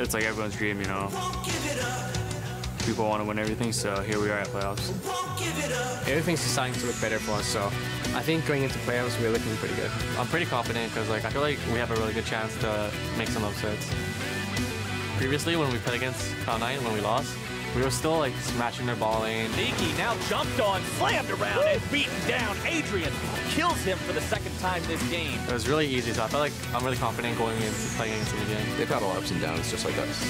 it's like everyone's dream, you know. People want to win everything, so here we are at playoffs. Everything's starting to look better for us, so I think going into playoffs, we're looking pretty good. I'm pretty confident because like I feel like we have a really good chance to make some upsets. Previously, when we played against Cloud9, when we lost, we were still like smashing their ball lane. Nikki now jumped on, slammed around, and beaten down. Adrian kills him for the second time this game. It was really easy, so I felt like I'm really confident going into playing against them again. They've had a lot of ups and downs, just like us.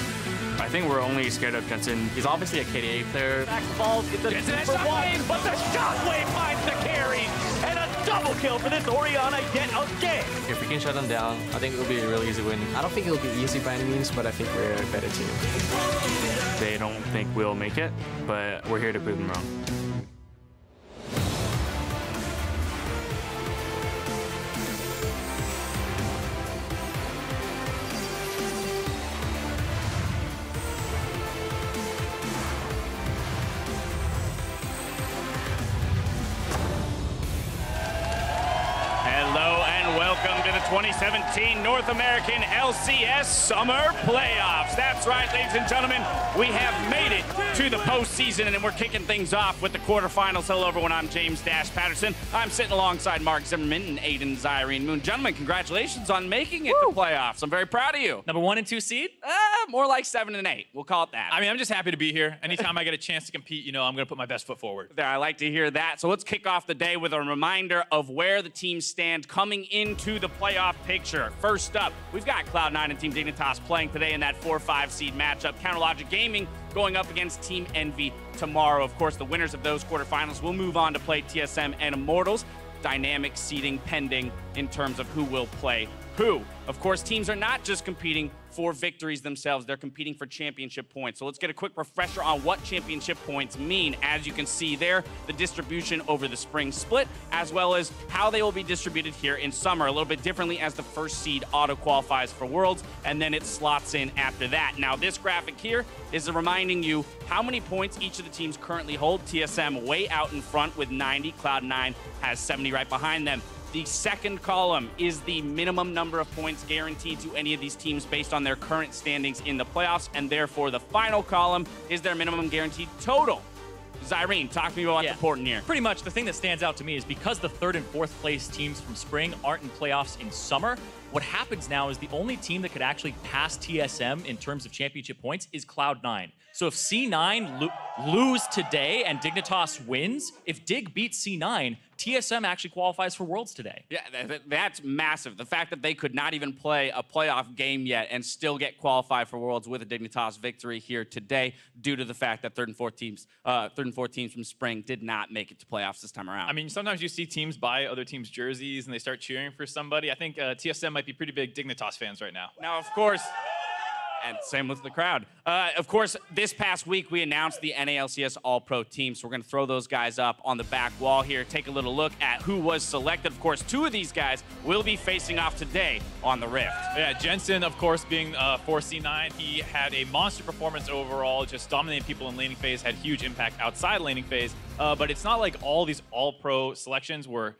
I think we're only scared of Jensen. He's obviously a KDA player. Back falls, it's a Jensen for one, shockwave, but the shockwave finds the carry, and a double kill for this Orianna yet again. If we can shut them down, I think it'll be a really easy win. I don't think it'll be easy by any means, but I think we're a better team. They don't think we'll make it, but we're here to prove them wrong. Hello and welcome to the 2017 North American LCS Summer Playoffs. That's right, ladies and gentlemen, we have made it to the postseason, and we're kicking things off with the quarterfinals. Hello, everyone. I'm James Dash Patterson. I'm sitting alongside Mark Zimmerman and Aiden Zyrene Moon. Gentlemen, congratulations on making it to playoffs. I'm very proud of you. Number 1 and 2 seed? More like 7 and 8. We'll call it that. I mean, I'm just happy to be here. Anytime I get a chance to compete, you know, I'm going to put my best foot forward. There, I like to hear that. So let's kick off the day with a reminder of where the teams stand coming into the playoff picture. First up, we've got Cloud9 and Team Dignitas playing today in that 4-5 seed matchup. Counterlogic Gaming going up against Team Envy tomorrow. Of course, the winners of those quarterfinals will move on to play TSM and Immortals. Dynamic seeding pending in terms of who will play who. Of course, teams are not just competing for victories themselves, they're competing for championship points. So let's get a quick refresher on what championship points mean. As you can see there, the distribution over the spring split, as well as how they will be distributed here in summer, a little bit differently as the first seed auto-qualifies for Worlds, and then it slots in after that. Now, this graphic here is reminding you how many points each of the teams currently hold. TSM way out in front with 90, Cloud9 has 70 right behind them. The second column is the minimum number of points guaranteed to any of these teams based on their current standings in the playoffs, and therefore the final column is their minimum guaranteed total. Zyrene, talk to me about what's important here. Pretty much the thing that stands out to me is because the 3rd and 4th place teams from spring aren't in playoffs in summer, what happens now is the only team that could actually pass TSM in terms of championship points is Cloud9. So if C9 lose today and Dignitas wins, if Dig beats C9, TSM actually qualifies for Worlds today. Yeah, that's massive. The fact that they could not even play a playoff game yet and still get qualified for Worlds with a Dignitas victory here today, due to the fact that 3rd and 4th teams from spring did not make it to playoffs this time around. I mean, sometimes you see teams buy other teams' jerseys and they start cheering for somebody. I think TSM might be pretty big Dignitas fans right now. Now, of course, and same with the crowd. Of course, this past week, we announced the NALCS All-Pro team, so we're going to throw those guys up on the back wall here, take a little look at who was selected. Of course, 2 of these guys will be facing off today on the Rift. Yeah, Jensen, of course, being 4C9, he had a monster performance overall, just dominating people in laning phase, had huge impact outside laning phase, but it's not like all these All-Pro selections were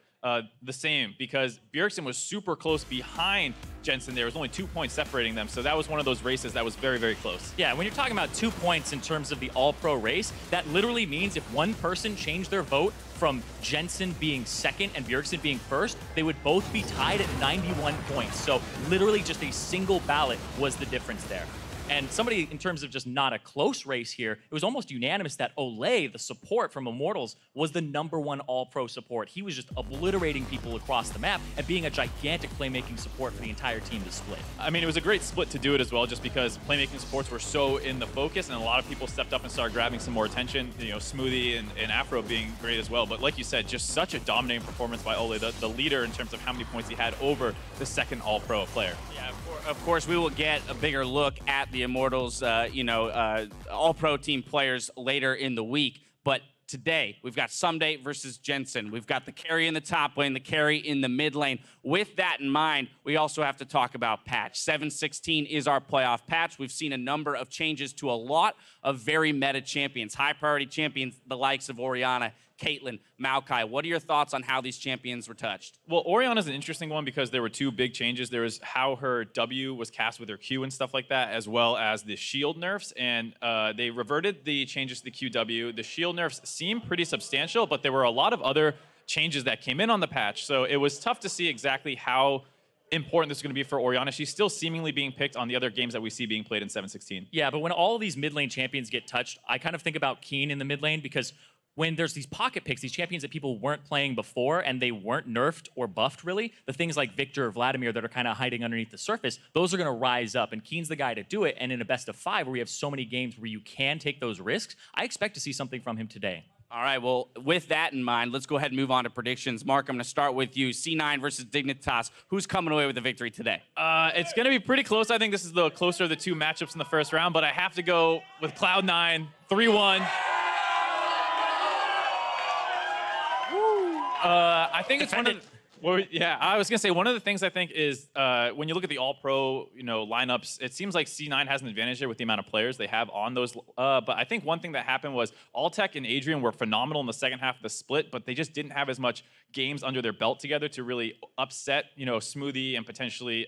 the same, because Bjergsen was super close behind Jensen. There was only 2 points separating them, so that was one of those races that was very, very close. Yeah, when you're talking about 2 points in terms of the All-Pro race, that literally means if one person changed their vote from Jensen being 2nd and Bjergsen being 1st, they would both be tied at 91 points. So literally just a single ballot was the difference there. And somebody, in terms of just not a close race here, it was almost unanimous that Olay, the support from Immortals, was the #1 All-Pro support. He was just obliterating people across the map and being a gigantic playmaking support for the entire team to split. I mean, it was a great split to do it as well, just because playmaking supports were so in the focus, and a lot of people stepped up and started grabbing some more attention. You know, Smoothie and Afro being great as well. But like you said, just such a dominating performance by Olay, the leader in terms of how many points he had over the 2nd All-Pro player. Yeah, of course, we will get a bigger look at the Immortals, All-Pro team players later in the week. But today, we've got Ssumday versus Jensen. We've got the carry in the top lane, the carry in the mid lane. with that in mind, we also have to talk about patch. 7.16 is our playoff patch. We've seen a number of changes to a lot of very meta champions, high priority champions, the likes of Orianna, Caitlyn, Maokai. What are your thoughts on how these champions were touched? Well, Orianna's an interesting one because there were two big changes. There was how her W was cast with her Q and stuff like that, as well as the shield nerfs. And they reverted the changes to the QW. The shield nerfs seem pretty substantial, but there were a lot of other changes that came in on the patch. So it was tough to see exactly how important this is going to be for Orianna. She's still seemingly being picked on the other games that we see being played in 7.16. Yeah, but when all of these mid lane champions get touched, I kind of think about Keane in the mid lane because when there's these pocket picks, these champions that people weren't playing before and they weren't nerfed or buffed really, the things like Victor or Vladimir that are kind of hiding underneath the surface, those are going to rise up, and Keane's the guy to do it. And in a best of 5 where we have so many games where you can take those risks, I expect to see something from him today. All right, well, with that in mind, let's go ahead and move on to predictions. Mark, I'm going to start with you. C9 versus Dignitas. Who's coming away with the victory today? It's going to be pretty close. I think this is the closer of the two matchups in the first round, but I have to go with Cloud9, 3-1. I think it's one of I was gonna say one of the things I think is when you look at the All-Pro, lineups, it seems like C9 has an advantage there with the amount of players they have on those. But I think one thing that happened was Altec and Adrian were phenomenal in the second half of the split, but they just didn't have as much games under their belt together to really upset, Smoothie and potentially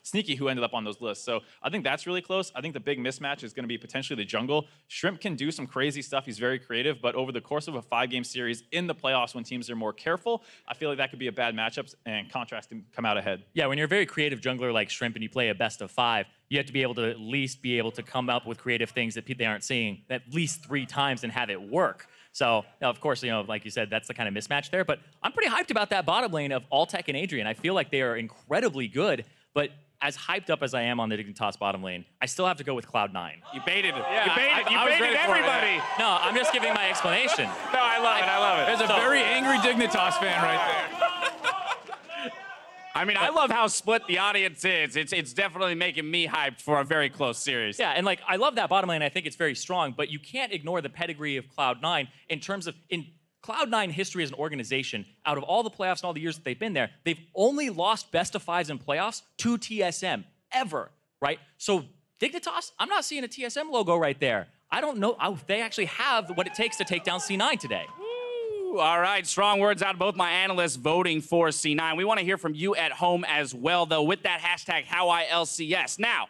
Sneaky, who ended up on those lists. So I think that's really close. I think the big mismatch is going to be potentially the jungle. Shrimp can do some crazy stuff. He's very creative, but over the course of a 5-game series in the playoffs when teams are more careful, I feel like that could be a bad matchup and Contractz can come out ahead. Yeah, when you're a very creative jungler like Shrimp and you play a best of 5, you have to be able to at least be able to come up with creative things that they aren't seeing at least 3 times and have it work. So, of course, like you said, that's the kind of mismatch there. But I'm pretty hyped about that bottom lane of Altec and Adrian. I feel like they are incredibly good. But as hyped up as I am on the Dignitas bottom lane, I still have to go with Cloud9. You baited it. Yeah, you baited everybody. No, I'm just giving my explanation. No, I love it. There's a very angry Dignitas fan right there. I mean, I love how split the audience is. It's definitely making me hyped for a very close series. Yeah, and I love that bottom lane. I think it's very strong, but you can't ignore the pedigree of Cloud9 in terms of in Cloud9 history as an organization. Out of all the playoffs and all the years that they've been there, they've only lost best of 5s in playoffs to TSM ever, right? So Dignitas, I'm not seeing a TSM logo right there. I don't know if they actually have what it takes to take down C9 today. All right, strong words out of both my analysts voting for C9. We want to hear from you at home as well, though, with that hashtag HowILCS. Now,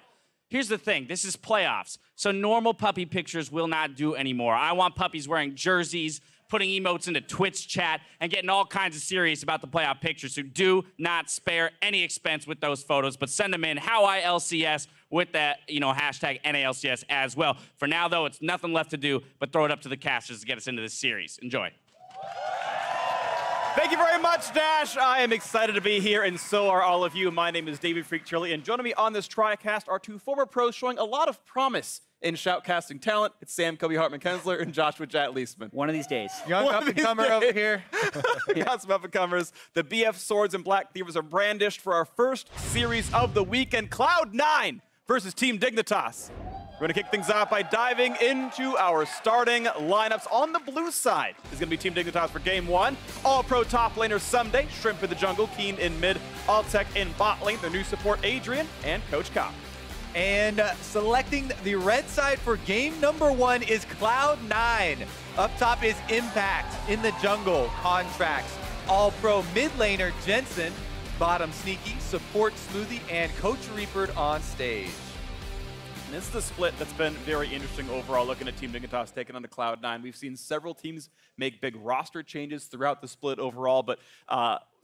here's the thing. This is playoffs, so normal puppy pictures will not do anymore. I want puppies wearing jerseys, putting emotes into Twitch chat, and getting all kinds of serious about the playoff pictures. So do not spare any expense with those photos, but send them in HowILCS with that, hashtag NALCS as well. For now, though, it's nothing left to do but throw it up to the casters to get us into this series. Enjoy. Thank you very much, Dash. I am excited to be here, and so are all of you. My name is David Freak Chili, and joining me on this TriCast are 2 former pros showing a lot of promise in shoutcasting talent. It's Sam Kobe Hartman-Kensler and Joshua Jatt Leisman. One of these days. Young up-and-comer over here. Got some up-and-comers. The BF Swords and Black Thievers are brandished for our first series of the weekend. Cloud9 versus Team Dignitas. We're going to kick things off by diving into our starting lineups. On the blue side is going to be Team Dignitas for Game 1. All-Pro top laner Ssumday, Shrimp in the jungle, Keane in mid, Altec in bot lane, their new support Adrian, and Coach Cop. And selecting the red side for game number 1 is Cloud9. Up top is Impact, in the jungle, Contractz, All-Pro mid laner Jensen, bottom Sneaky, support Smoothie, and Coach Reaper on stage. And this is the split that's been very interesting overall, looking at Team Dignitas taking on the Cloud9. We've seen several teams make big roster changes throughout the split overall, but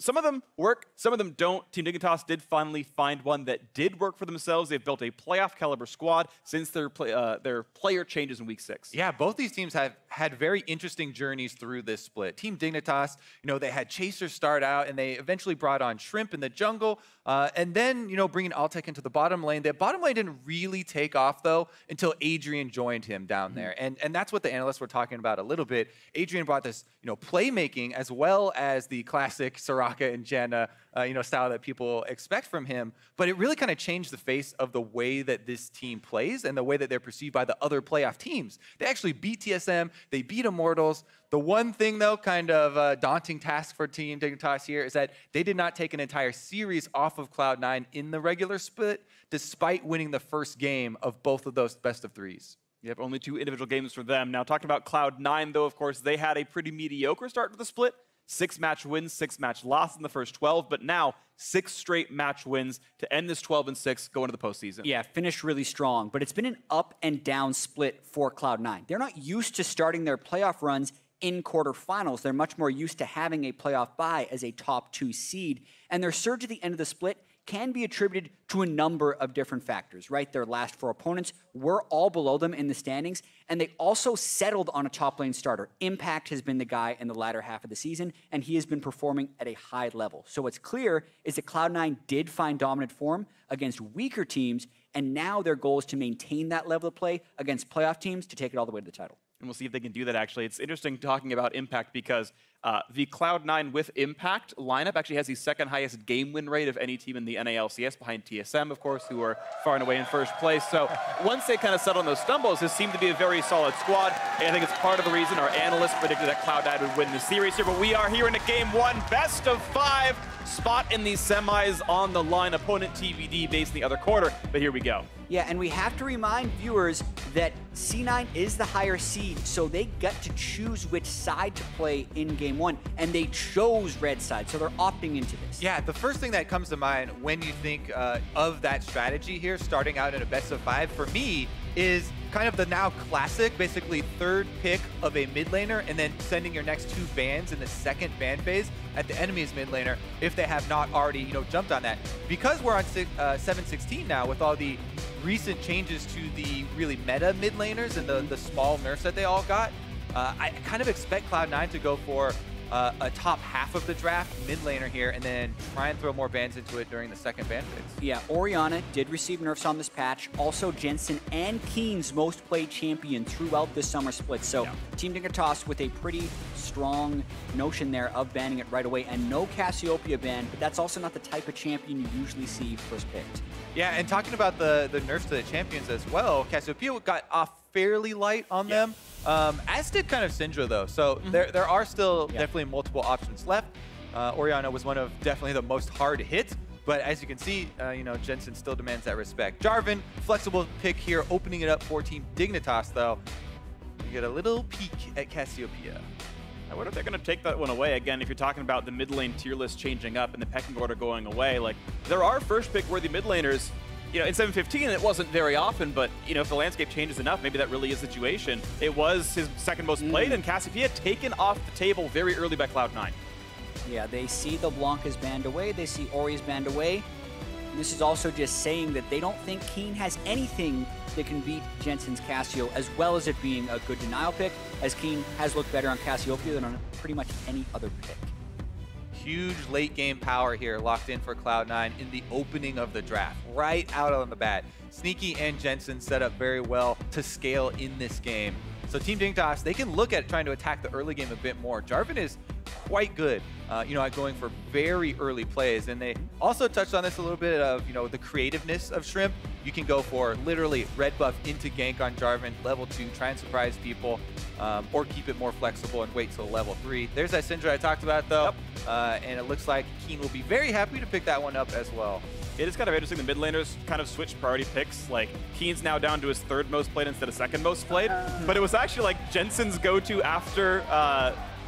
some of them work, some of them don't. Team Dignitas did finally find one that did work for themselves. They've built a playoff caliber squad since their player changes in Week 6. Yeah, both these teams have had very interesting journeys through this split. Team Dignitas, they had Chaser start out, and they eventually brought on Shrimp in the jungle, and then, bringing Altec into the bottom lane. The bottom lane didn't really take off, though, until Adrian joined him down there. And that's what the analysts were talking about a little bit. Adrian brought this, playmaking as well as the classic Soraka Soraka and Janna, style that people expect from him. But it really kind of changed the face of the way that this team plays and the way that they're perceived by the other playoff teams. They actually beat TSM, they beat Immortals. The one thing, though, kind of daunting task for Team Dignitas here is that they did not take an entire series off of Cloud9 in the regular split, despite winning the first game of both of those best-of-3s. Yep, only 2 individual games for them. Now, talking about Cloud9, though, of course, they had a pretty mediocre start to the split. 6-match wins, 6-match loss in the first 12, but now 6 straight match wins to end this 12-6, go into the postseason. Yeah, finished really strong, but it's been an up and down split for Cloud9. They're not used to starting their playoff runs in quarterfinals. They're much more used to having a playoff bye as a top 2 seed, and their surge at the end of the split can be attributed to a number of different factors, right? Their last 4 opponents were all below them in the standings, and they also settled on a top lane starter. Impact has been the guy in the latter half of the season, and he has been performing at a high level. So what's clear is that Cloud9 did find dominant form against weaker teams, and now their goal is to maintain that level of play against playoff teams to take it all the way to the title. And we'll see if they can do that, actually. It's interesting talking about Impact because the Cloud9 with Impact lineup actually has the 2nd highest game win rate of any team in the NALCS, behind TSM, of course, who are far and away in first place. So once they kind of settle on those stumbles, this seemed to be a very solid squad. And I think it's part of the reason our analysts predicted that Cloud9 would win the series here. But we are here in a game 1, best of 5. Spot in these semis on the line. Opponent TVD based in the other quarter. But here we go. Yeah, and we have to remind viewers that C9 is the higher seed, so they get to choose which side to play in Game 1, and they chose red side, so they're opting into this. Yeah, the first thing that comes to mind when you think of that strategy here, starting out in a best of 5, for me, is kind of the now classic, basically 3rd pick of a mid laner, and then sending your next 2 bans in the 2nd ban phase at the enemy's mid laner if they have not already, jumped on that. Because we're on 7-16 now with all the recent changes to the really meta mid laners and the small nerfs that they all got, I kind of expect Cloud9 to go for a top half of the draft mid laner here and then try and throw more bans into it during the 2nd ban phase. Yeah, Orianna did receive nerfs on this patch. Also, Jensen and Keane's most played champion throughout the summer split. So yeah. Team Dignitas with a pretty strong notion there of banning it right away, and no Cassiopeia ban, but that's also not the type of champion you usually see first picked. Yeah, and talking about the nerfs to the champions as well, Cassiopeia got off fairly light on them, as did kind of Syndra though. So there are still definitely multiple options left. Orianna was one of definitely the most hard hit, but as you can see, Jensen still demands that respect. Jarvan, flexible pick here, opening it up for Team Dignitas though. You get a little peek at Cassiopeia. I wonder if they're going to take that one away. Again, if you're talking about the mid lane tier list changing up and the pecking order going away, like, there are first pick worthy mid laners. In 7-15, it wasn't very often, but, if the landscape changes enough, maybe that really is the situation. It was his 2nd most played, and Cassiopeia taken off the table very early by Cloud9. Yeah, they see the Blanca's banned away, they see Ori's banned away. This is also just saying that they don't think Keane has anything that can beat Jensen's Cassio, as well as it being a good denial pick, as Keane has looked better on Cassiopeia than on pretty much any other pick. Huge late game power here locked in for Cloud9 in the opening of the draft, right out on the bat. Sneaky and Jensen set up very well to scale in this game. So Team Dignitas, they can look at trying to attack the early game a bit more. Jarvan is quite good, at going for very early plays. And they also touched on this a little bit of, the creativeness of Shrimp. You can go for literally red buff into gank on Jarvan, level 2, try and surprise people, or keep it more flexible and wait till level 3. There's that Syndra I talked about though, and it looks like Keane will be very happy to pick that one up as well. It is kind of interesting, the mid laners kind of switched priority picks. Like, Keane's now down to his 3rd most played instead of 2nd most played, but it was actually like Jensen's go-to after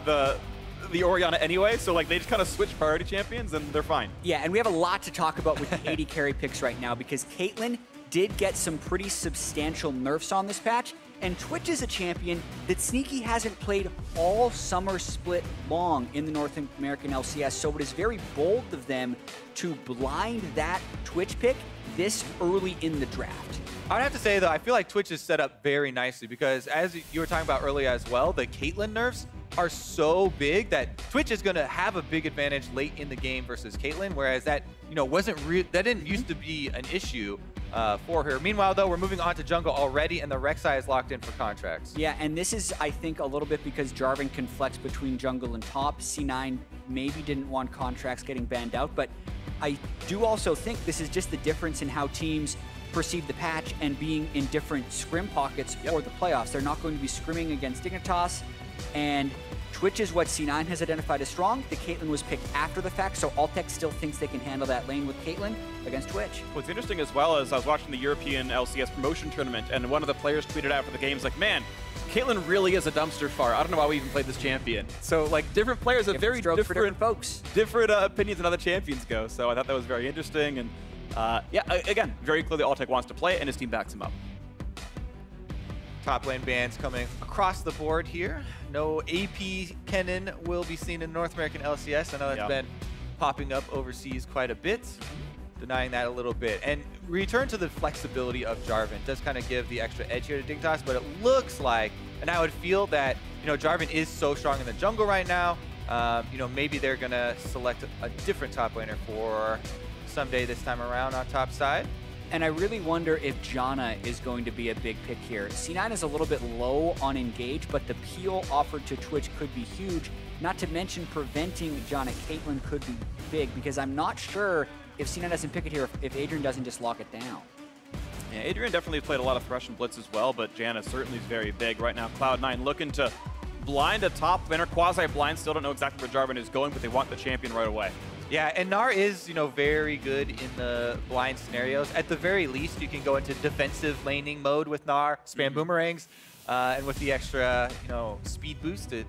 the Orianna anyway, so like they just kind of switch priority champions and they're fine. Yeah, and we have a lot to talk about with the AD carry picks right now because Caitlyn did get some pretty substantial nerfs on this patch, and Twitch is a champion that Sneaky hasn't played all summer split long in the North American LCS, so it is very bold of them to blind that Twitch pick this early in the draft. I'd have to say, though, I feel like Twitch is set up very nicely because, as you were talking about earlier as well, the Caitlyn nerfs are so big that Twitch is going to have a big advantage late in the game versus Caitlyn, whereas that, that didn't used to be an issue for her. Meanwhile, though, we're moving on to jungle already, and the Rek'Sai is locked in for Contractz. Yeah, and this is, I think, a little bit because Jarvan can flex between jungle and top. C9 maybe didn't want Contractz getting banned out, but I do also think this is just the difference in how teams perceive the patch and being in different scrim pockets for the playoffs. They're not going to be scrimming against Dignitas, and Twitch is what C9 has identified as strong. The Caitlyn was picked after the fact, so Altec still thinks they can handle that lane with Caitlyn against Twitch. What's interesting as well is I was watching the European LCS promotion tournament, and one of the players tweeted out for the games like, man, Caitlyn really is a dumpster fire. I don't know why we even played this champion. So like different players have very different folks, different opinions on how the champions go. So I thought that was very interesting. And yeah, again, very clearly Altec wants to play it, and his team backs him up. Top lane bans coming across the board here. No AP Kennen will be seen in North American LCS. I know that's been popping up overseas quite a bit. Denying that a little bit. And return to the flexibility of Jarvan does kind of give the extra edge here to Dignitas, but it looks like, and I would feel that, Jarvan is so strong in the jungle right now. Maybe they're going to select a different top laner for Ssumday this time around on top side. And I really wonder if Janna is going to be a big pick here. C9 is a little bit low on engage, but the peel offered to Twitch could be huge. Not to mention preventing Janna Caitlyn could be big, because I'm not sure if C9 doesn't pick it here, if Adrian doesn't just lock it down. Yeah, Adrian definitely played a lot of Thresh and Blitz as well, but Janna certainly is very big. Right now, Cloud9 looking to blind a top laner, quasi-blind. Still don't know exactly where Jarvan is going, but they want the champion right away. Yeah, and Gnar is, very good in the blind scenarios. At the very least, you can go into defensive laning mode with Gnar, spam boomerangs, and with the extra, speed boost, it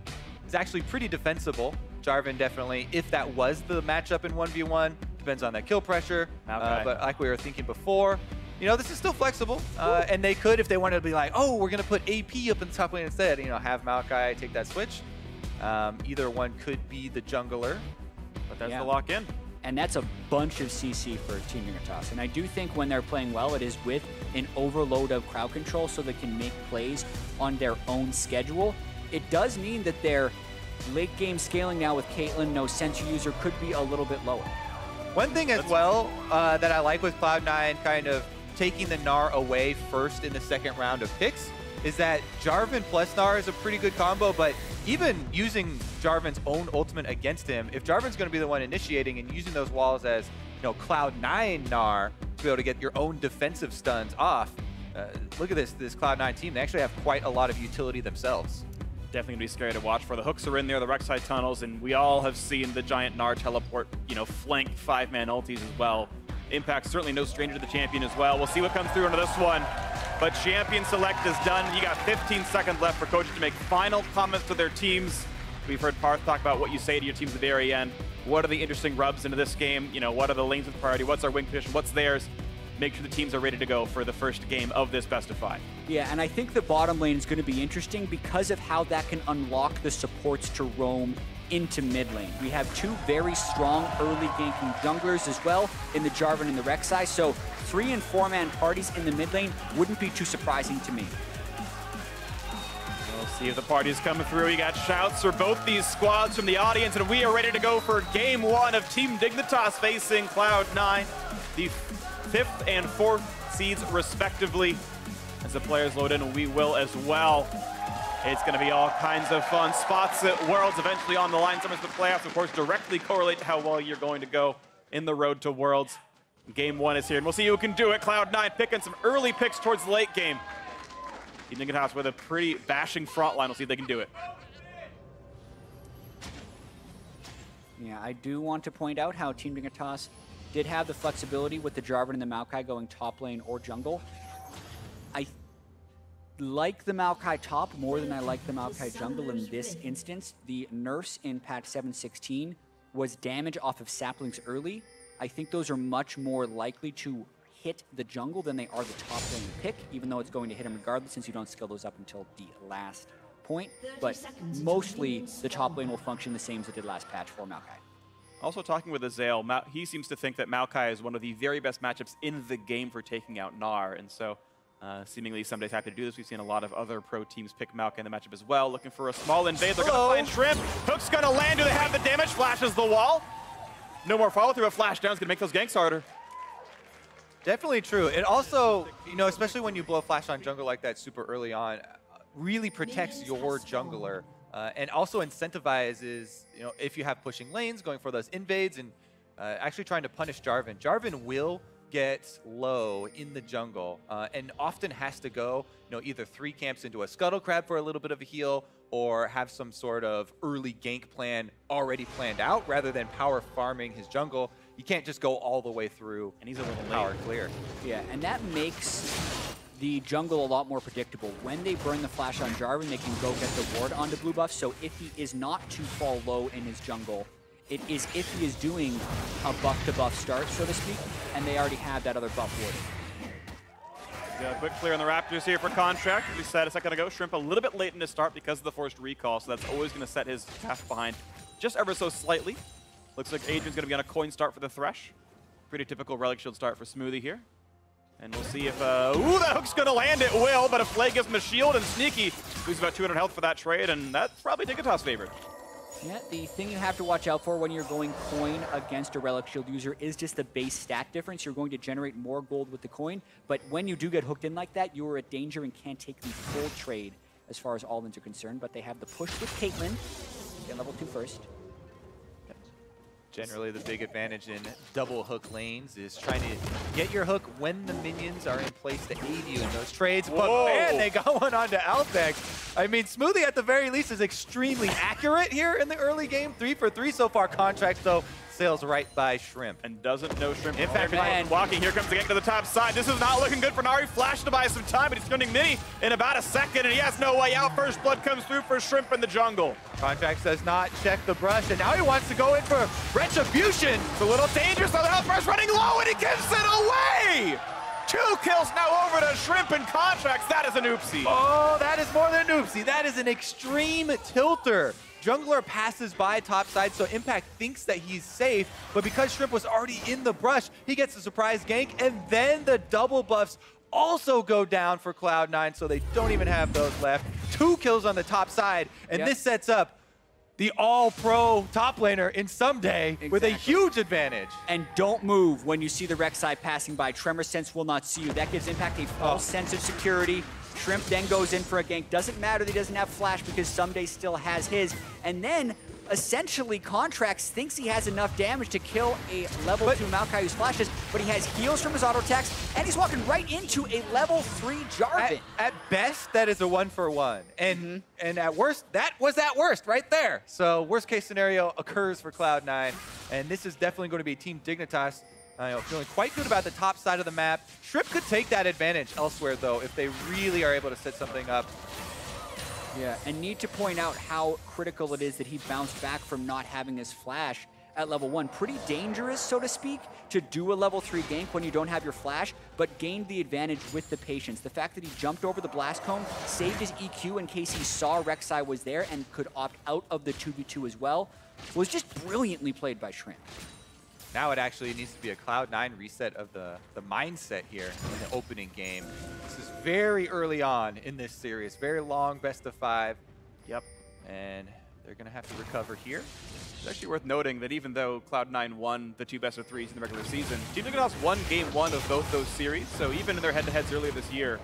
is actually pretty defensible. Jarvan definitely, if that was the matchup in 1v1, depends on that kill pressure. But like we were thinking before, this is still flexible. And they could, if they wanted to be like, oh, we're going to put AP up in the top lane instead, have Maokai take that switch. Either one could be the jungler. But that's the lock in. And that's a bunch of CC for Team Dignitas. And I do think when they're playing well, it is with an overload of crowd control so they can make plays on their own schedule. It does mean that their late game scaling now with Caitlyn, no Sensor user, could be a little bit lower. One thing as well that I like with Cloud9 kind of taking the Gnar away first in the second round of picks is that Jarvan plus Gnar is a pretty good combo, but even using Jarvan's own ultimate against him, if Jarvan's going to be the one initiating and using those walls as, Cloud9 Gnar to be able to get your own defensive stuns off, look at this Cloud9 team. They actually have quite a lot of utility themselves. Definitely going to be scary to watch for. The hooks are in there, the Rek'Sai tunnels, and we all have seen the giant Gnar teleport, flank 5-man ultis as well. Impact certainly no stranger to the champion as well. We'll see what comes through into this one. But champion select is done. You got 15 seconds left for coaches to make final comments to their teams. We've heard Parth talk about what you say to your teams at the very end. What are the interesting rubs into this game? What are the lanes with priority? What's our wing condition? What's theirs? Make sure the teams are ready to go for the first game of this best of 5. Yeah, and I think the bottom lane is going to be interesting because of how that can unlock the supports to roam into mid lane. We have two very strong early ganking junglers as well in the Jarvan and the Rek'Sai, so 3- and 4-man parties in the mid lane wouldn't be too surprising to me. We'll see if the party's coming through. You got shouts for both these squads from the audience, and we are ready to go for game 1 of Team Dignitas facing Cloud9, the 5th and 4th seeds respectively. As the players load in, we will as well. It's going to be all kinds of fun. Spots at Worlds eventually on the line. Some of the playoffs, of course, directly correlate to how well you're going to go in the road to Worlds. Game 1 is here, and we'll see who can do it. Cloud9 picking some early picks towards the late game. Team Dignitas with a pretty bashing front line. We'll see if they can do it. Yeah, I do want to point out how Team Dignitas did have the flexibility with the Jarvan and the Maokai going top lane or jungle. I like the Maokai top more than I like the Maokai jungle in this instance. The nerfs in patch 7.16 was damage off of saplings early. I think those are much more likely to hit the jungle than they are the top lane pick, even though it's going to hit him regardless since you don't skill those up until the last point. But mostly the top lane will function the same as it did last patch for Maokai. Also talking with Azale, he seems to think that Maokai is one of the very best matchups in the game for taking out Gnar, and so Seemingly Ssumday's happy to do this. We've seen a lot of other pro teams pick Maokai in the matchup as well. Looking for a small invade. They're going to find Shrimp. Hook's going to land. Do they have the damage? Flashes the wall. No more follow through. A flash down is going to make those ganks harder. Definitely true. It also, you know, especially when you blow flash on jungle like that super early on, really protects your jungler and also incentivizes, you know, if you have pushing lanes, going for those invades and actually trying to punish Jarvan. Jarvan will get low in the jungle and often has to go, you know, either 3 camps into a scuttle crab for a little bit of a heal or have some sort of early gank plan already planned out rather than power farming his jungle. You can't just go all the way through and he's a little power clear. Yeah, and that makes the jungle a lot more predictable. When they burn the flash on Jarvan, they can go get the ward onto blue buff, so if he is not to fall low in his jungle, it is if he is doing a buff-to-buff start, so to speak, and they already have that other buff warded. Yeah, quick clear on the Raptors here for Contractz. As we said a second ago, Shrimp a little bit late in his start because of the forced recall, so that's always going to set his path behind just ever so slightly. Looks like Adrian's going to be on a coin start for the Thresh. Pretty typical Relic Shield start for Smoothie here. And we'll see if, ooh, that hook's going to land. It will, but a Flay gives him a shield, and Sneaky loses about 200 health for that trade, and that's probably Dignitas' favorite. Yeah, the thing you have to watch out for when you're going coin against a Relic Shield user is just the base stat difference. You're going to generate more gold with the coin, but when you do get hooked in like that, you are at danger and can't take the full trade as far as all-ins are concerned, but they have the push with Caitlyn. Get level 2 first. Generally, the big advantage in double hook lanes is trying to get your hook when the minions are in place to aid you in those trades. Whoa. But man, they got one onto Altec. I mean, Smoothie at the very least is extremely accurate here in the early game. 3 for 3 so far. Contractz, though, sails right by Shrimp. And doesn't know Shrimp. In fact, walking, here comes the gank to the top side. This is not looking good for Nari. Flashed to buy some time, but he's spending Mini in about a second, and he has no way out. First blood comes through for Shrimp in the jungle. Contractz does not check the brush, and now he wants to go in for Retribution. It's a little dangerous, though. The health brush running low, and he gives it away! 2 kills now over to Shrimp and Contractz. That is an oopsie. Oh, that is more than an oopsie. That is an extreme tilter. Jungler passes by topside, so Impact thinks that he's safe, but because Shrimp was already in the brush, he gets a surprise gank, and then the double buffs also go down for Cloud9, so they don't even have those left. 2 kills on the top side, and this sets up the all-pro top laner in Ssumday with a huge advantage. And don't move when you see the Rek'Sai passing by. Tremor Sense will not see you. That gives Impact a false sense of security. Shrimp then goes in for a gank. Doesn't matter that he doesn't have flash because Ssumday still has his. And then, essentially, Contractz thinks he has enough damage to kill a level 2 Maokai who's flashes, but he has heals from his auto attacks, and he's walking right into a level 3 Jarvan. At best, that is a 1-for-1. And and at worst, that was at worst right there. So worst case scenario occurs for Cloud9, and this is definitely going to be Team Dignitas. Feeling quite good about the top side of the map. Shrimp could take that advantage elsewhere, though, if they really are able to set something up. Yeah, and need to point out how critical it is that he bounced back from not having his flash at level 1. Pretty dangerous, so to speak, to do a level 3 gank when you don't have your flash, but gained the advantage with the patience. The fact that he jumped over the blast cone, saved his EQ in case he saw Rek'Sai was there and could opt out of the 2v2 as well, was just brilliantly played by Shrimp. Now it actually needs to be a Cloud9 reset of the mindset here in the opening game. This is very early on in this series. Very long, best of 5. Yep. And they're going to have to recover here. It's actually worth noting that even though Cloud9 won the 2 best of 3s in the regular season, Team Dignitas won Game 1 of both those series, so even in their head-to-heads earlier this year,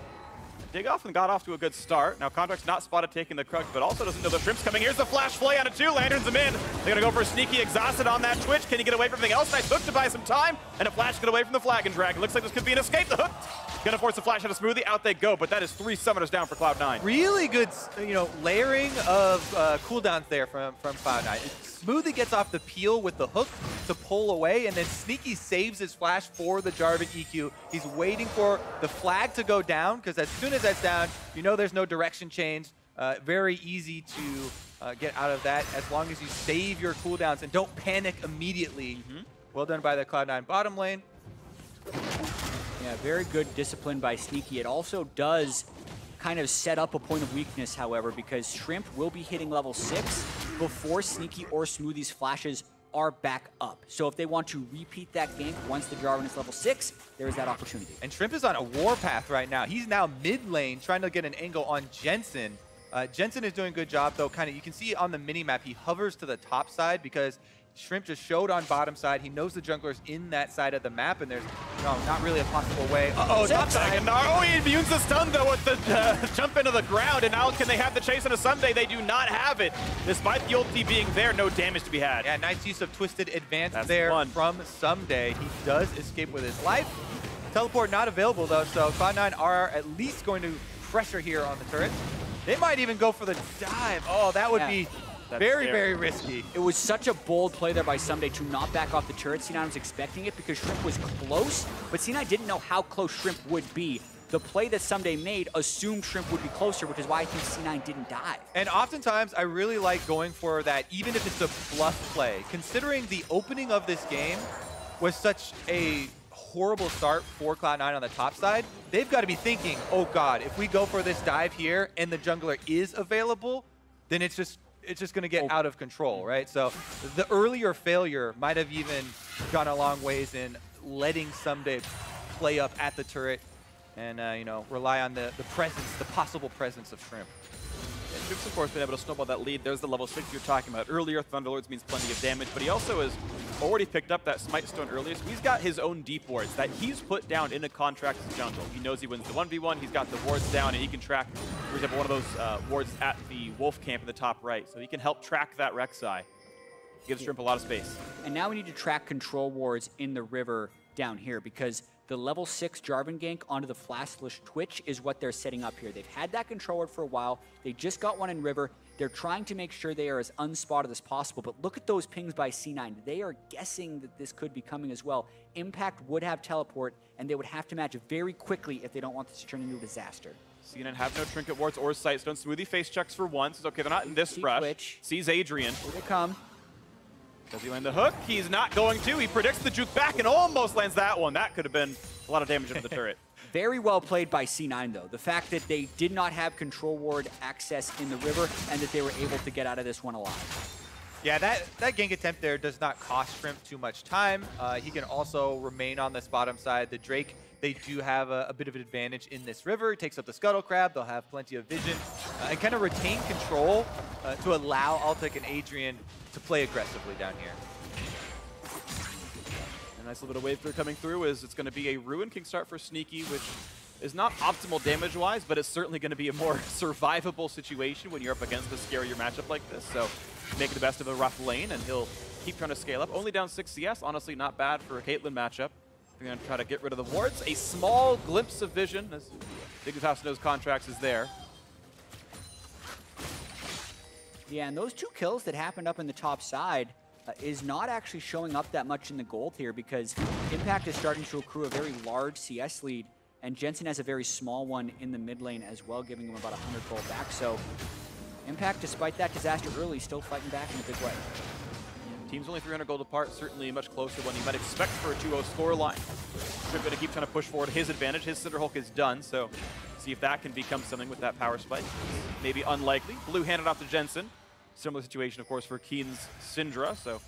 Dig often got off to a good start. Now, Contractz not spotted taking the Krug, but also doesn't know the Shrimp's coming. Here's the flash flay out of 2, lanterns him in. They're gonna go for a sneaky exhausted on that Twitch. Can he get away from everything else? Nice hook to buy some time, and a flash get away from the Flagon Dragon. Looks like this could be an escape. The hook gonna force the flash out of Smoothie. Out they go, but that is 3 summoners down for Cloud9. Really good, layering of cooldowns there from Cloud9. Smoothie gets off the peel with the hook to pull away, and then Sneaky saves his flash for the Jarvan EQ. He's waiting for the flag to go down, because as soon as that's down, you know there's no direction change. Very easy to get out of that as long as you save your cooldowns and don't panic immediately. Well done by the Cloud9 bottom lane. Yeah, very good discipline by Sneaky. It also does kind of set up a point of weakness, however, because Shrimp will be hitting level 6 before Sneaky or Smoothie's flashes are back up. So if they want to repeat that gank once the Jarvan is level 6, there is that opportunity. And Shrimp is on a warpath right now. He's now mid lane trying to get an angle on Jensen. Jensen is doing a good job though. Kind of, you can see on the mini map he hovers to the top side because Shrimp just showed on bottom side. He knows the jungler's in that side of the map, and there's not really a possible way. Top side. Gnar. Oh, he immunes the stun though with the jump into the ground, and now can they have the chase on a Ssumday? They do not have it. Despite the ulti being there, no damage to be had. Yeah, nice use of Twisted Advance there from Ssumday. He does escape with his life. Teleport not available though, so Cloud9 are at least going to pressure here on the turret. They might even go for the dive. Oh, that would be very risky. It was such a bold play there by Ssumday to not back off the turret. C9 was expecting it because Shrimp was close, but C9 didn't know how close Shrimp would be. The play that Ssumday made assumed Shrimp would be closer, which is why I think C9 didn't dive. And oftentimes, I really like going for that, even if it's a bluff play. Considering the opening of this game was such a horrible start for Cloud9 on the top side, they've got to be thinking, oh God, if we go for this dive here and the jungler is available, then it's just going to get out of control, right? So the earlier failure might have even gone a long ways in letting Ssumday play up at the turret and, rely on the presence, the possible presence of Shrimp. And Shrimp's, of course, been able to snowball that lead. There's the level 6 you're talking about earlier. Thunderlords means plenty of damage, but he also has already picked up that Smite Stone earlier, so he's got his own deep wards that he's put down in a Contractz jungle. He knows he wins the 1v1, he's got the wards down, and he can track, for example, one of those wards at the Wolf camp in the top right, so he can help track that Rek'Sai. Gives Shrimp a lot of space. And now we need to track control wards in the river down here because the level 6 Jarvan gank onto the Flash Twitch is what they're setting up here. They've had that control ward for a while. They just got one in river. They're trying to make sure they are as unspotted as possible, but look at those pings by C9. They are guessing that this could be coming as well. Impact would have teleport, and they would have to match very quickly if they don't want this to turn into a disaster. C9 have no trinket wards or sight stone. Smoothie face checks for once. Okay, they're not in this rush. Twitch. Sees Adrian. Here they come. Does he land the hook? He's not going to. He predicts the juke back and almost lands that one. That could have been a lot of damage into the turret. Very well played by C9, though. The fact that they did not have control ward access in the river and that they were able to get out of this one alive. Yeah, that gank attempt there does not cost Shrimp too much time. He can also remain on this bottom side. The Drake, they do have a bit of an advantage in this river. He takes up the Scuttle Crab. They'll have plenty of vision and kind of retain control to allow Altec and Adrian to play aggressively down here. A nice little bit of wave clear coming through is it's going to be a Ruin King start for Sneaky, which is not optimal damage-wise, but it's certainly going to be a more survivable situation when you're up against a scarier matchup like this. So make the best of a rough lane, and he'll keep trying to scale up. Only down 6 CS, honestly not bad for a Caitlyn matchup. They're going to try to get rid of the wards. A small glimpse of vision, as Dignitas knows Contractz is there. Yeah, and those 2 kills that happened up in the top side is not actually showing up that much in the gold here because Impact is starting to accrue a very large CS lead, and Jensen has a very small one in the mid lane as well, giving him about 100 gold back. So Impact, despite that disaster early, still fighting back in a big way. Team's only 300 gold apart, certainly a much closer one you might expect for a 2-0 scoreline. Shrimp going to keep trying to push forward his advantage. His Cinder Hulk is done, so see if that can become something with that power spike. Maybe unlikely. Blue handed off to Jensen. Similar situation, of course, for Keane's Syndra, so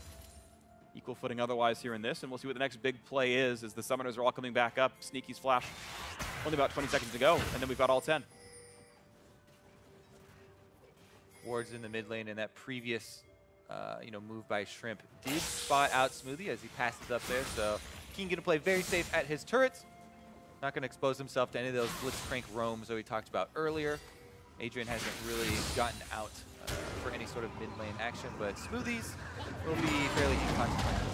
equal footing otherwise here in this. And we'll see what the next big play is as the summoners are all coming back up. Sneaky's flash only about 20 seconds to go, and then we've got all 10. Wards in the mid lane, and that previous move by Shrimp did spot out Smoothie as he passes up there. So Keane going to play very safe at his turrets. Not going to expose himself to any of those Blitzcrank roams that we talked about earlier. Adrian hasn't really gotten out for any sort of mid lane action, but Smoothies will be fairly inconsequential.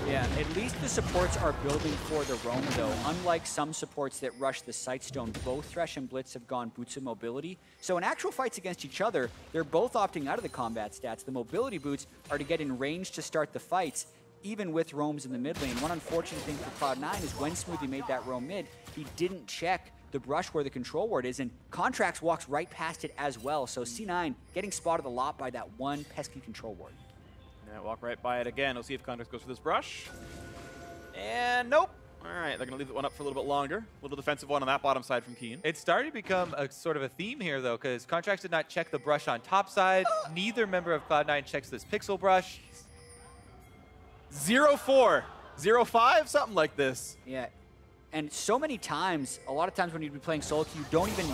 Yeah, at least the supports are building for the roam, though. Unlike some supports that rush the Sightstone, both Thresh and Blitz have gone boots of mobility. So in actual fights against each other, they're both opting out of the combat stats. The mobility boots are to get in range to start the fights, even with roams in the mid lane. One unfortunate thing for Cloud9 is when Smoothie made that roam mid, he didn't check the brush where the control ward is, and Contractz walks right past it as well. So C9 getting spotted a lot by that one pesky control ward. Yeah, walk right by it again. We'll see if Contractz goes for this brush. And nope. All right, they're going to leave that one up for a little bit longer. A little defensive one on that bottom side from Keane. It's starting to become a sort of a theme here, though, because Contractz did not check the brush on top side. Neither member of Cloud9 checks this pixel brush. 0-4, 0-5, something like this. Yeah, and so many times, a lot of times when you'd be playing solo queue, you don't even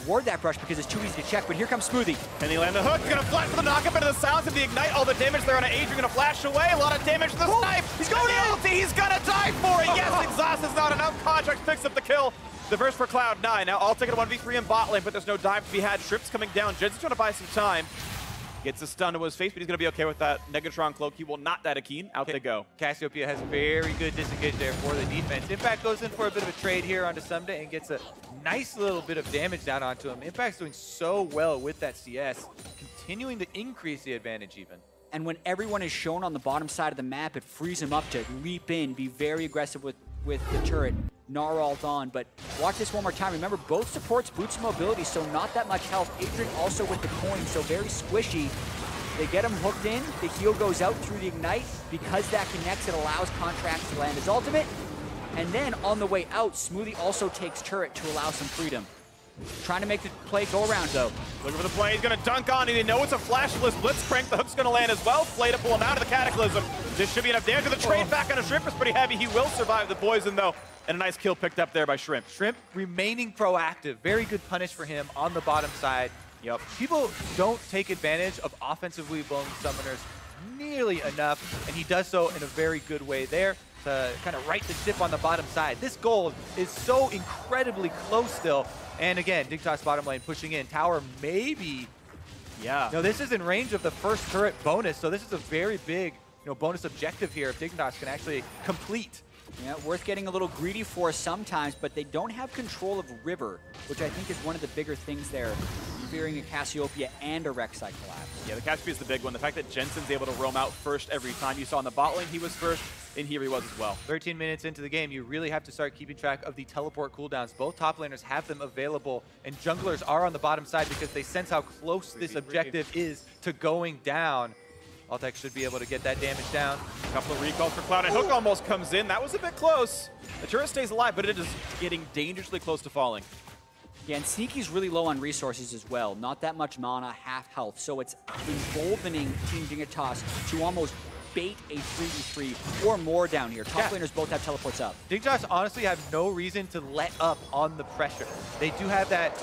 ward that brush because it's too easy to check, but here comes Smoothie. And he land the hook, he's gonna flash for the knockup into the silence of the ignite, all the damage there on Adrian, gonna flash away, a lot of damage to the snipe. He's going to ulti, he's gonna die for it. Yes, exhaust is not enough. Contractz picks up the kill. The verse for Cloud9. Now Altec at 1v3 in bot lane, but there's no dive to be had. Shrimp's coming down. Jensen's trying to buy some time. Gets a stun to his face, but he's gonna be okay with that Negatron cloak. He will not die to Keane. Out they go. Cassiopeia has very good disengage there for the defense. Impact goes in for a bit of a trade here onto Ssumday and gets a nice little bit of damage down onto him. Impact's doing so well with that CS, continuing to increase the advantage even. And when everyone is shown on the bottom side of the map, it frees him up to leap in, be very aggressive with the turret. Gnar ult on, but watch this one more time. Remember, both supports boost mobility, so not that much health. Adrian also with the coin, so very squishy. They get him hooked in, the heal goes out through the ignite. Because that connects, it allows Contractz to land his ultimate. And then on the way out, Smoothie also takes turret to allow some freedom. Trying to make the play go around though. Looking for the play, he's gonna dunk on it. They know it's a flashless Blitzcrank. The hook's gonna land as well. Flay to pull him out of the Cataclysm. This should be enough damage. The trade back on a Shrimp is pretty heavy. He will survive the poison though. And a nice kill picked up there by Shrimp. Shrimp remaining proactive. Very good punish for him on the bottom side. Yep. People don't take advantage of offensively blown summoners nearly enough, and he does so in a very good way there to kind of right the ship on the bottom side. This gold is so incredibly close still. And again, Dignitas bottom lane pushing in. Tower maybe. Yeah. No, this is in range of the first turret bonus, so this is a very big bonus objective here if Dignitas can actually complete. Yeah, worth getting a little greedy for sometimes, but they don't have control of River, which I think is one of the bigger things there. Fearing a Cassiopeia and a Rek'Sai collapse. Yeah, the Cassiopeia is the big one. The fact that Jensen's able to roam out first every time. You saw in the bot lane he was first, in here he was as well. 13 minutes into the game, you really have to start keeping track of the teleport cooldowns. Both top laners have them available, and junglers are on the bottom side because they sense how close this objective is to going down. Altec should be able to get that damage down. A couple of recalls for Cloud9. Hook almost comes in. That was a bit close. The turret stays alive, but it is getting dangerously close to falling. Yeah, and Sneaky's really low on resources as well. Not that much mana, half health. So it's emboldening Team Dignitas to almost bait a 3v3 or more down here. Top laners both have teleports up. Dignitas honestly have no reason to let up on the pressure. They do have that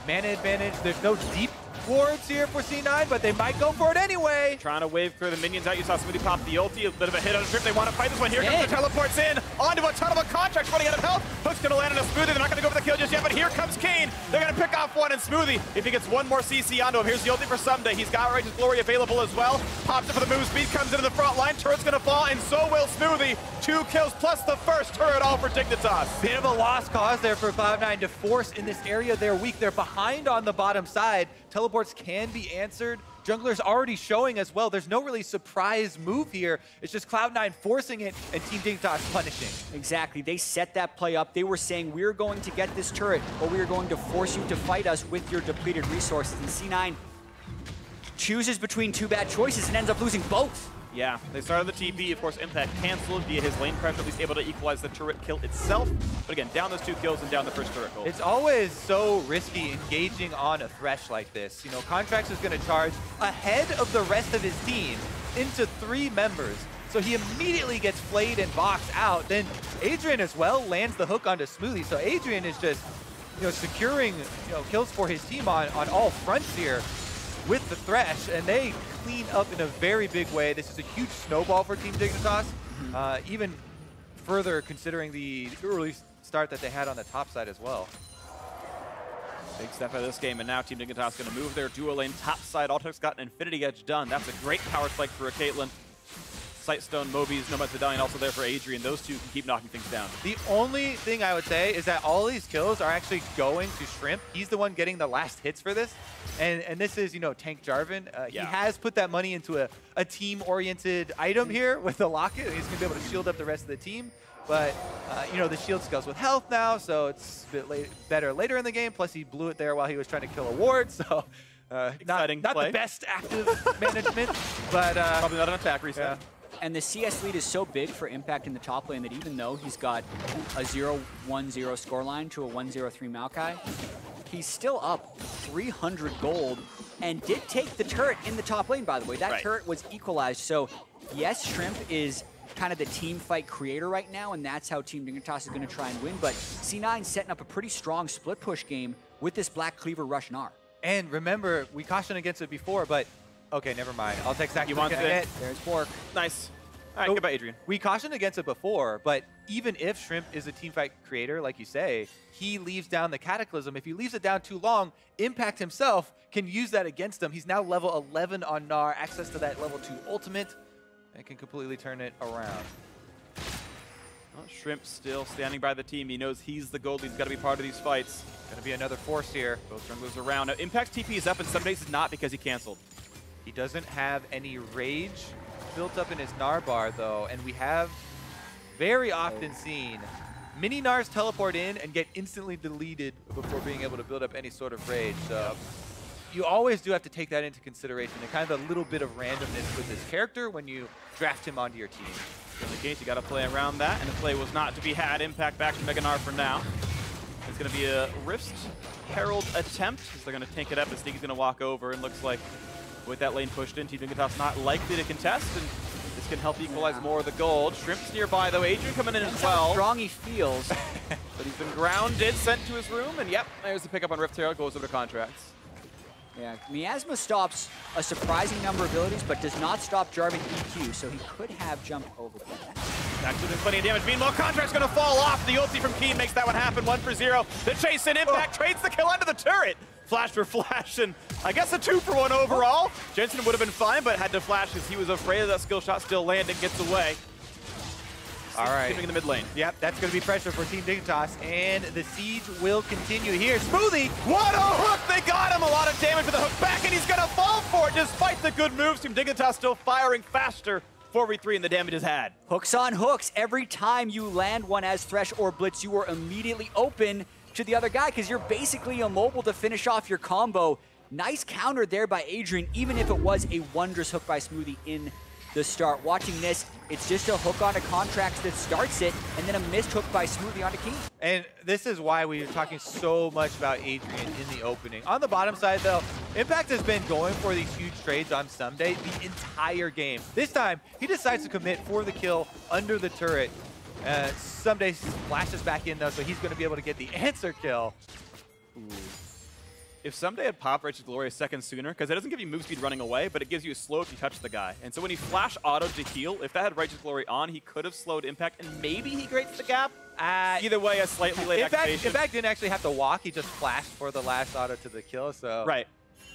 mana advantage. There's no deep wards here for C9, but they might go for it anyway. Trying to wave clear the minions out. You saw Smoothie pop the ulti. A bit of a hit on the Shrimp. They want to fight this one. Here comes the teleports in. Onto a ton of Contractz running out of health. Hook's going to land on a Smoothie. They're not going to go for the kill just yet, but here comes Keane. They're going to pick off one, and Smoothie, if he gets one more CC onto him, here's the ulti for Ssumday. He's got Righteous Glory available as well. Pops it for the move speed, comes into the front line. Turret's going to fall, and so will Smoothie. 2 kills plus the first turret all for Dignitas. Bit of a lost cause there for Cloud9 to force in this area. They're weak. They're behind on the bottom side. Teleports can be answered. Jungler's already showing as well. There's no really surprise move here. It's just Cloud9 forcing it and Team Dignitas punishing. Exactly. They set that play up. They were saying, we're going to get this turret, or we are going to force you to fight us with your depleted resources. And C9 chooses between two bad choices and ends up losing both. Yeah, they started the TP. Of course, Impact canceled via his lane pressure, at least able to equalize the turret kill itself. But again, down those 2 kills and down the first turret goal. It's always so risky engaging on a Thresh like this. Contractz is going to charge ahead of the rest of his team into 3 members. So he immediately gets flayed and boxed out. Then Adrian as well lands the hook onto Smoothie. So Adrian is just, securing, kills for his team on all fronts here with the Thresh, and they clean up in a very big way. This is a huge snowball for Team Dignitas, even further considering the early start that they had on the top side as well. Big step out of this game, and now Team Dignitas going to move their dual lane top side. Altec's got an Infinity Edge done. That's a great power spike for a Caitlyn. Sightstone, Moby's, Nomad's Medallion also there for Adrian. Those two can keep knocking things down. The only thing I would say is that all these kills are actually going to Shrimp. He's the one getting the last hits for this. And this is, Tank Jarvan. He has put that money into a team-oriented item here with the locket. He's going to be able to shield up the rest of the team. But, the shield scales with health now, so it's a bit better later in the game. Plus, he blew it there while he was trying to kill a ward, so not the best active management. But probably not an attack reset. Yeah. And the CS lead is so big for Impact in the top lane that even though he's got a 0-1-0 scoreline to a 1-0-3 Maokai, he's still up 300 gold and did take the turret in the top lane, by the way. That turret was equalized. So, yes, Shrimp is kind of the team fight creator right now, and that's how Team Dignitas is going to try and win. But C9 setting up a pretty strong split push game with this Black Cleaver Rush Gnar. And remember, we cautioned against it before, but okay, never mind. Altec Sack. You want it? There's Bork. Nice. All right, goodbye, Adrian. We cautioned against it before, but even if Shrimp is a teamfight creator, like you say, he leaves down the Cataclysm. If he leaves it down too long, Impact himself can use that against him. He's now level 11 on Gnar, access to that level 2 ultimate, and can completely turn it around. Well, Shrimp still standing by the team. He knows he's the goalie. He's got to be part of these fights. Gonna be another force here. Both junglers around. Now, Impact's TP is up, and Ssumday's is not because he canceled. He doesn't have any rage built up in his Gnar bar, though, and we have very often seen mini Gnars teleport in and get instantly deleted before being able to build up any sort of rage. So you always do have to take that into consideration, and kind of a little bit of randomness with this character when you draft him onto your team. In the case, you got to play around that, and the play was not to be had. Impact back to Mega Gnar for now. It's going to be a Rift Herald attempt, as they're going to tank it up, and Sneaky's going to walk over, and looks like with that lane pushed in, Team Dignitas not likely to contest, and this can help equalize more of the gold. Shrimp's nearby, though. Adrian coming in as well. How strong he feels. But he's been grounded, sent to his room, and yep, there's the pickup on Rift Herald, goes over to Contractz. Yeah, Miasma stops a surprising number of abilities, but does not stop Jarvan EQ, so he could have jumped over that. Actually doing plenty of damage. Meanwhile, Contract's going to fall off. The ulti from Keane makes that one happen. 1 for 0. The chase in Impact trades the kill under the turret. Flash for flash, and I guess a 2 for 1 overall. Jensen would have been fine, but had to flash because he was afraid of that skill shot still landing. Gets away. All right. Keeping in the mid lane. Yep, that's going to be pressure for Team Dignitas, and the siege will continue here. Smoothie! What a hook! They got him! A lot of damage with the hook back, and he's going to fall for it despite the good moves. Team Dignitas still firing faster. 4v3, and the damage is had. Hooks on hooks. Every time you land one as Thresh or Blitz, you are immediately open to the other guy because you're basically immobile to finish off your combo. Nice counter there by Adrian, even if it was a wondrous hook by Smoothie in the start. Watching this, it's just a hook onto Contractz that starts it, and then a missed hook by Smoothie onto Keane. And this is why we were talking so much about Adrian in the opening. On the bottom side, though, Impact has been going for these huge trades on Ssumday the entire game. This time, he decides to commit for the kill under the turret. Ssumday flashes back in, though, so he's going to be able to get the answer kill. Ooh. If Ssumday had popped Righteous Glory a second sooner, because it doesn't give you move speed running away, but it gives you a slow if you touch the guy. And so when he flash autoed to heal, if that had Righteous Glory on, he could have slowed Impact, and maybe he grates the gap. Either way, a slightly late activation. Impact didn't actually have to walk, he just flashed for the last auto to the kill, so... Right.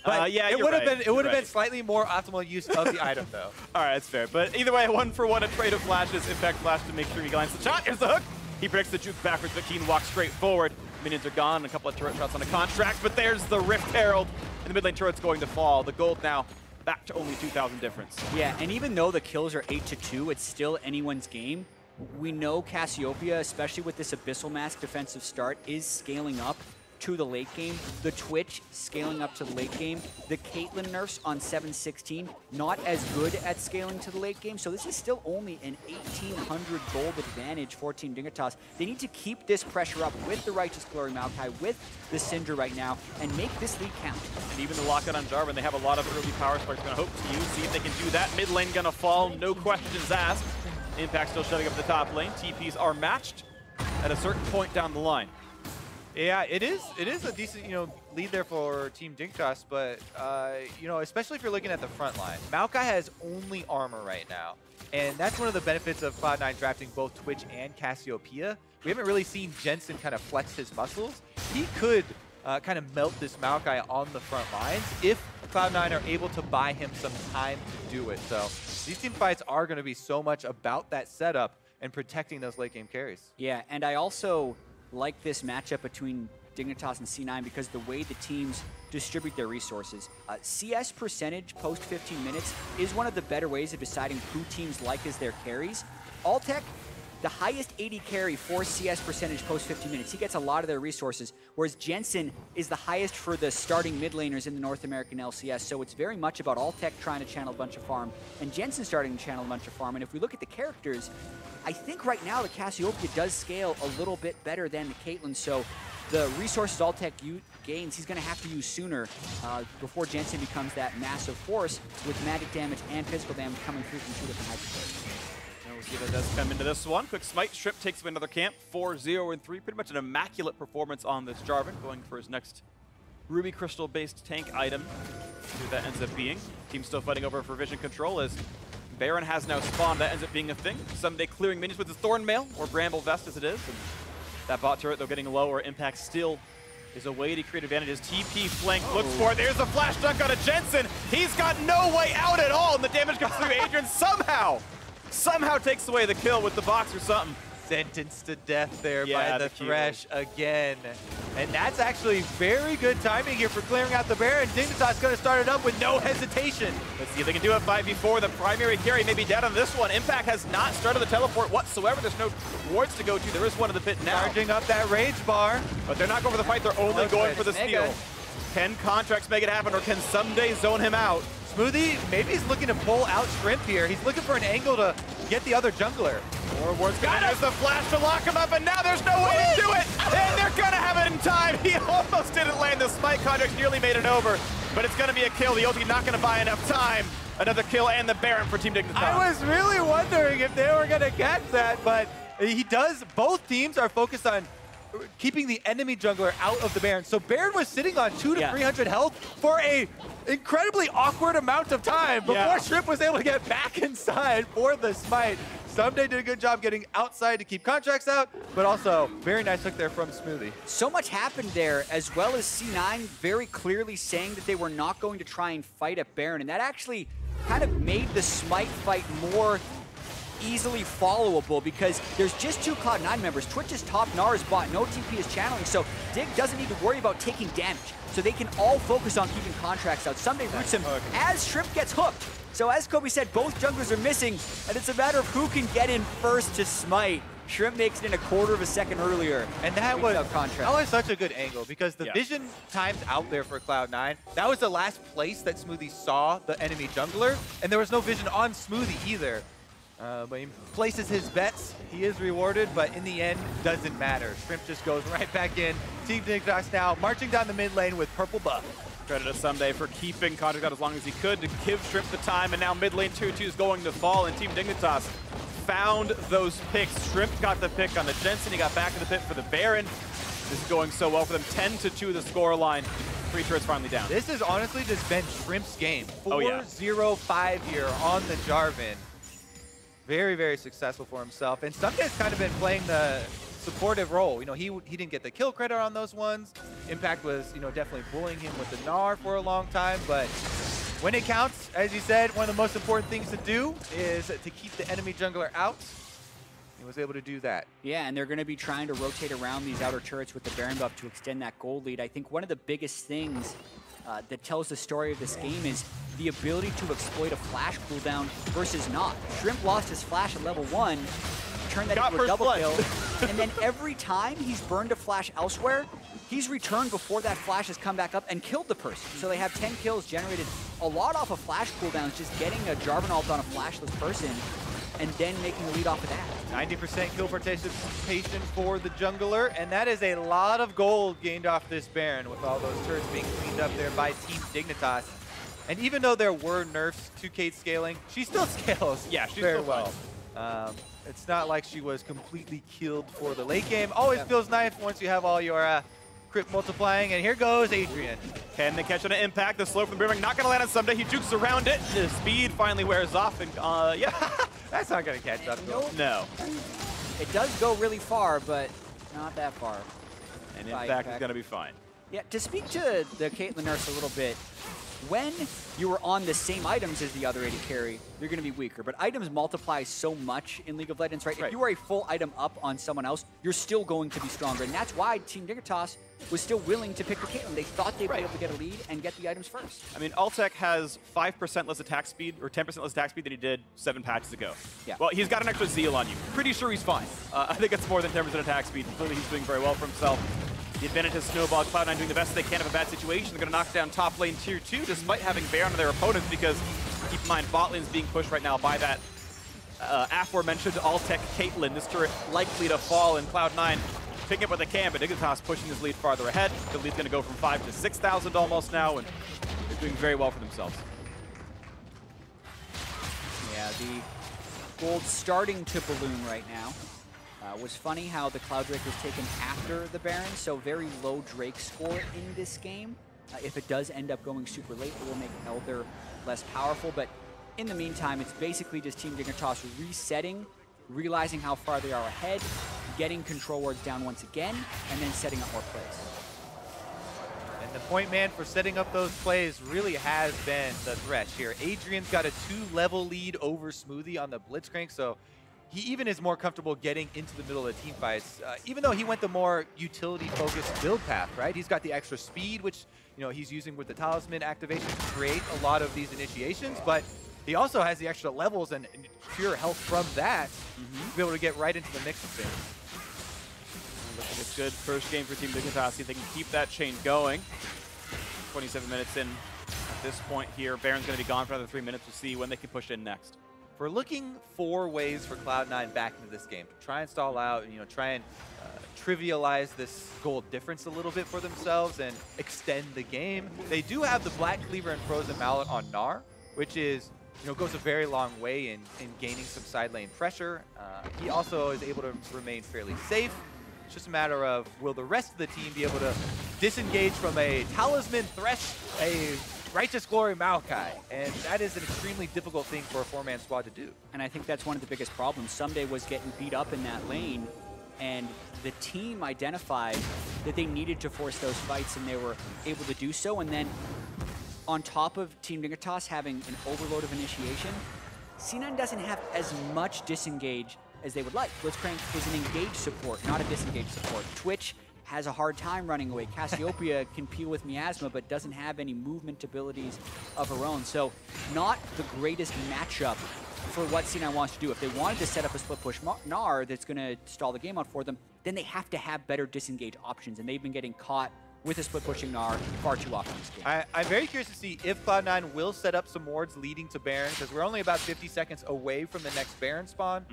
But yeah, it would have been slightly more optimal use of the item, though. All right, that's fair. But either way, 1 for 1, a trade of flashes. Impact flash to make sure he lands the shot. Here's the hook. He breaks the juke backwards, but Keane walks straight forward. Minions are gone, a couple of turret shots on a Contractz, but there's the Rift Herald, and the mid lane turret's going to fall. The gold now back to only 2,000 difference. Yeah, and even though the kills are 8-2, it's still anyone's game. We know Cassiopeia, especially with this Abyssal Mask defensive start, is scaling up to the late game. The Twitch scaling up to the late game. The Caitlyn nerfs on 7-16, not as good at scaling to the late game. So this is still only an 1,800 gold advantage for Team Dignitas. They need to keep this pressure up with the Righteous Glory Maokai, with the Syndra right now, and make this lead count. And even the lockout on Jarvan, they have a lot of early power sparks. Gonna hope to use, see if they can do that. Mid lane gonna fall, no questions asked. Impact still shutting up the top lane. TPs are matched at a certain point down the line. Yeah, it is a decent, lead there for Team Dignitas, but, especially if you're looking at the front line. Maokai has only armor right now, and that's one of the benefits of Cloud9 drafting both Twitch and Cassiopeia. We haven't really seen Jensen kind of flex his muscles. He could kind of melt this Maokai on the front lines if Cloud9 are able to buy him some time to do it. So these team fights are going to be so much about that setup and protecting those late game carries. Yeah, and I also like this matchup between Dignitas and C9 because the way the teams distribute their resources. CS percentage post 15 minutes is one of the better ways of deciding who teams like as their carries. Altec, the highest AD carry for CS percentage post 15 minutes. He gets a lot of their resources, whereas Jensen is the highest for the starting mid laners in the North American LCS. So it's very much about Altec trying to channel a bunch of farm and Jensen starting to channel a bunch of farm. And if we look at the characters, I think right now the Cassiopeia does scale a little bit better than the Caitlyn. So the resources Altec gains, he's going to have to use sooner before Jensen becomes that massive force with magic damage and physical damage coming through from 2 different hyperscales. Diva does come into this one. Quick smite. Shrimp takes him another camp. 4-0-3. Pretty much an immaculate performance on this Jarvan, going for his next Ruby Crystal-based tank item. See what that ends up being. Team's still fighting over for vision control as Baron has now spawned. That ends up being a thing. Ssumday clearing minions with his Thorn Mail, or Bramble Vest as it is. And that bot turret, though, getting low, or impact still is a way to create advantages. TP flank looks for it. There's a flash dunk on a Jensen. He's got no way out at all, and the damage comes through. Adrian somehow takes away the kill with the box or something. Sentenced to death there by the Thresh again. And that's actually very good timing here for clearing out the Baron. Dignitas going to start it up with no hesitation. Let's see if they can do it 5v4. The primary carry may be dead on this one. Impact has not started the teleport whatsoever. There's no wards to go to. There is one in the pit now. Charging up that rage bar. But they're not going for the fight. They're only going for the steal. Can Contractz make it happen, or can Ssumday zone him out? Smoothie, maybe he's looking to pull out Shrimp here. He's looking for an angle to get the other jungler. More wards got it. There's the flash to lock him up, and now there's no way to do it. And they're going to have it in time. He almost didn't land the smite. Contractz nearly made it over, but it's going to be a kill. The ulti not going to buy enough time. Another kill and the Baron for Team Dignitas. I was really wondering if they were going to catch that, but he does. Both teams are focused on keeping the enemy jungler out of the Baron. So Baron was sitting on 200 to 300 health for a incredibly awkward amount of time before Shrimp was able to get back inside for the smite. Ssumday did a good job getting outside to keep Contractz out, but also very nice hook there from Smoothie. So much happened there, as well as C9 very clearly saying that they were not going to try and fight at Baron, and that actually kind of made the smite fight more easily followable because there's just two Cloud9 members. Twitch is top, Gnar is bot, no TP is channeling, so Dig doesn't need to worry about taking damage. So they can all focus on keeping Contractz out. Ssumday roots him as Shrimp gets hooked. So as Kobe said, both junglers are missing, and it's a matter of who can get in first to smite. Shrimp makes it in a quarter of a second earlier. And that was such a good angle because the vision timed out there for Cloud9. That was the last place that Smoothie saw the enemy jungler, and there was no vision on Smoothie either. But he places his bets. He is rewarded, but in the end, doesn't matter. Shrimp just goes right back in. Team Dignitas now marching down the mid lane with purple buff. Credit to Ssumday for keeping Contractz out as long as he could to give Shrimp the time, and now mid lane 2-2 is going to fall, and Team Dignitas found those picks. Shrimp got the pick on the Jensen. He got back to the pit for the Baron. This is going so well for them. 10-2 the score line. 3 turrets finally down. This has honestly just been Shrimp's game. 4-0-5 here on the Jarvan. Very, very successful for himself. And Ssumday's kind of been playing the supportive role. You know, he didn't get the kill credit on those ones. Impact was, you know, definitely bullying him with the Gnar for a long time. But when it counts, as you said, one of the most important things to do is to keep the enemy jungler out. He was able to do that. Yeah, and they're going to be trying to rotate around these outer turrets with the Baron buff to extend that gold lead. I think one of the biggest things that tells the story of this game is the ability to exploit a flash cooldown versus not. Shrimp lost his flash at level 1, turned that into a double kill, and then every time he's burned a flash elsewhere, he's returned before that flash has come back up and killed the person. So they have 10 kills generated a lot off of flash cooldowns, just getting a Jarvan ult on a flashless person and then making the lead off of that. 90% kill participation for the jungler, and that is a lot of gold gained off this Baron with all those turrets being cleaned up there by Team Dignitas. And even though there were nerfs to Kate scaling, she still scales very well. It's not like she was completely killed for the late game. Always feels nice once you have all your crit multiplying, and here goes Adrian. Can they catch on an impact? The slow from the Boomerang not going to land on Ssumday. He jukes around it. The speed finally wears off, and that's not going to catch up. No. It does go really far, but not that far. And Impact is going to be fine. Yeah, to speak to the Caitlyn nurse a little bit, when you were on the same items as the other AD carry, you're going to be weaker. But items multiply so much in League of Legends, right? If you are a full item up on someone else, you're still going to be stronger. And that's why Team Dignitas was still willing to pick the Caitlyn. They thought they'd be able to get a lead and get the items first. I mean, Altec has 5% less attack speed, or 10% less attack speed than he did 7 patches ago. Yeah. Well, he's got an extra zeal on you. Pretty sure he's fine. I think it's more than 10% attack speed. Clearly, he's doing very well for himself. The advantage has snowballed. Cloud9 doing the best they can of a bad situation. They're going to knock down top lane tier 2 despite having Baron on their opponents, because keep in mind, bot lane is being pushed right now by that aforementioned Altec Caitlyn. This turret likely to fall, and Cloud9 picking up what they can, but Dignitas pushing his lead farther ahead. The lead's going to go from 5 to 6,000 almost now, and they're doing very well for themselves. Yeah, Gold starting to balloon right now. Was funny how the Cloud Drake was taken after the Baron, so very low Drake score in this game. If it does end up going super late, it will make Elder less powerful, but in the meantime, it's basically just Team Dignitas resetting, realizing how far they are ahead, getting control wards down once again, and then setting up more plays. And the point man for setting up those plays really has been the Thresh here. Adrian's got a 2-level lead over Smoothie on the Blitzcrank, so he even is more comfortable getting into the middle of the team fights, even though he went the more utility-focused build path, right? He's got the extra speed, which he's using with the Talisman activation to create a lot of these initiations, but he also has the extra levels and pure health from that to be able to get right into the mix of things. Looking a good first game for Team Dignitas. See if they can keep that chain going. 27 minutes in at this point here. Baron's going to be gone for another 3 minutes. We'll see when they can push in next. We're looking for ways for Cloud9 back into this game to try and stall out, try and trivialize this gold difference a little bit for themselves and extend the game. They do have the Black Cleaver and Frozen Mallet on Gnar, which is goes a very long way in gaining some side lane pressure. He also is able to remain fairly safe. It's just a matter of, will the rest of the team be able to disengage from a Talisman Thresh, a Righteous Glory Maokai? And that is an extremely difficult thing for a 4-man squad to do. And I think that's one of the biggest problems. Ssumday was getting beat up in that lane, and the team identified that they needed to force those fights, and they were able to do so. And then on top of Team Dignitas having an overload of initiation, C9 doesn't have as much disengage as they would like. Blitzcrank is an engaged support, not a disengaged support. Twitch has a hard time running away. Cassiopeia can peel with Miasma, but doesn't have any movement abilities of her own. So not the greatest matchup for what C9 wants to do. If they wanted to set up a split push Gnar that's going to stall the game out for them, then they have to have better disengage options, and they've been getting caught with a split pushing Gnar far too often this game. I'm very curious to see if Cloud9 will set up some wards leading to Baron, because we're only about 50 seconds away from the next Baron spawn.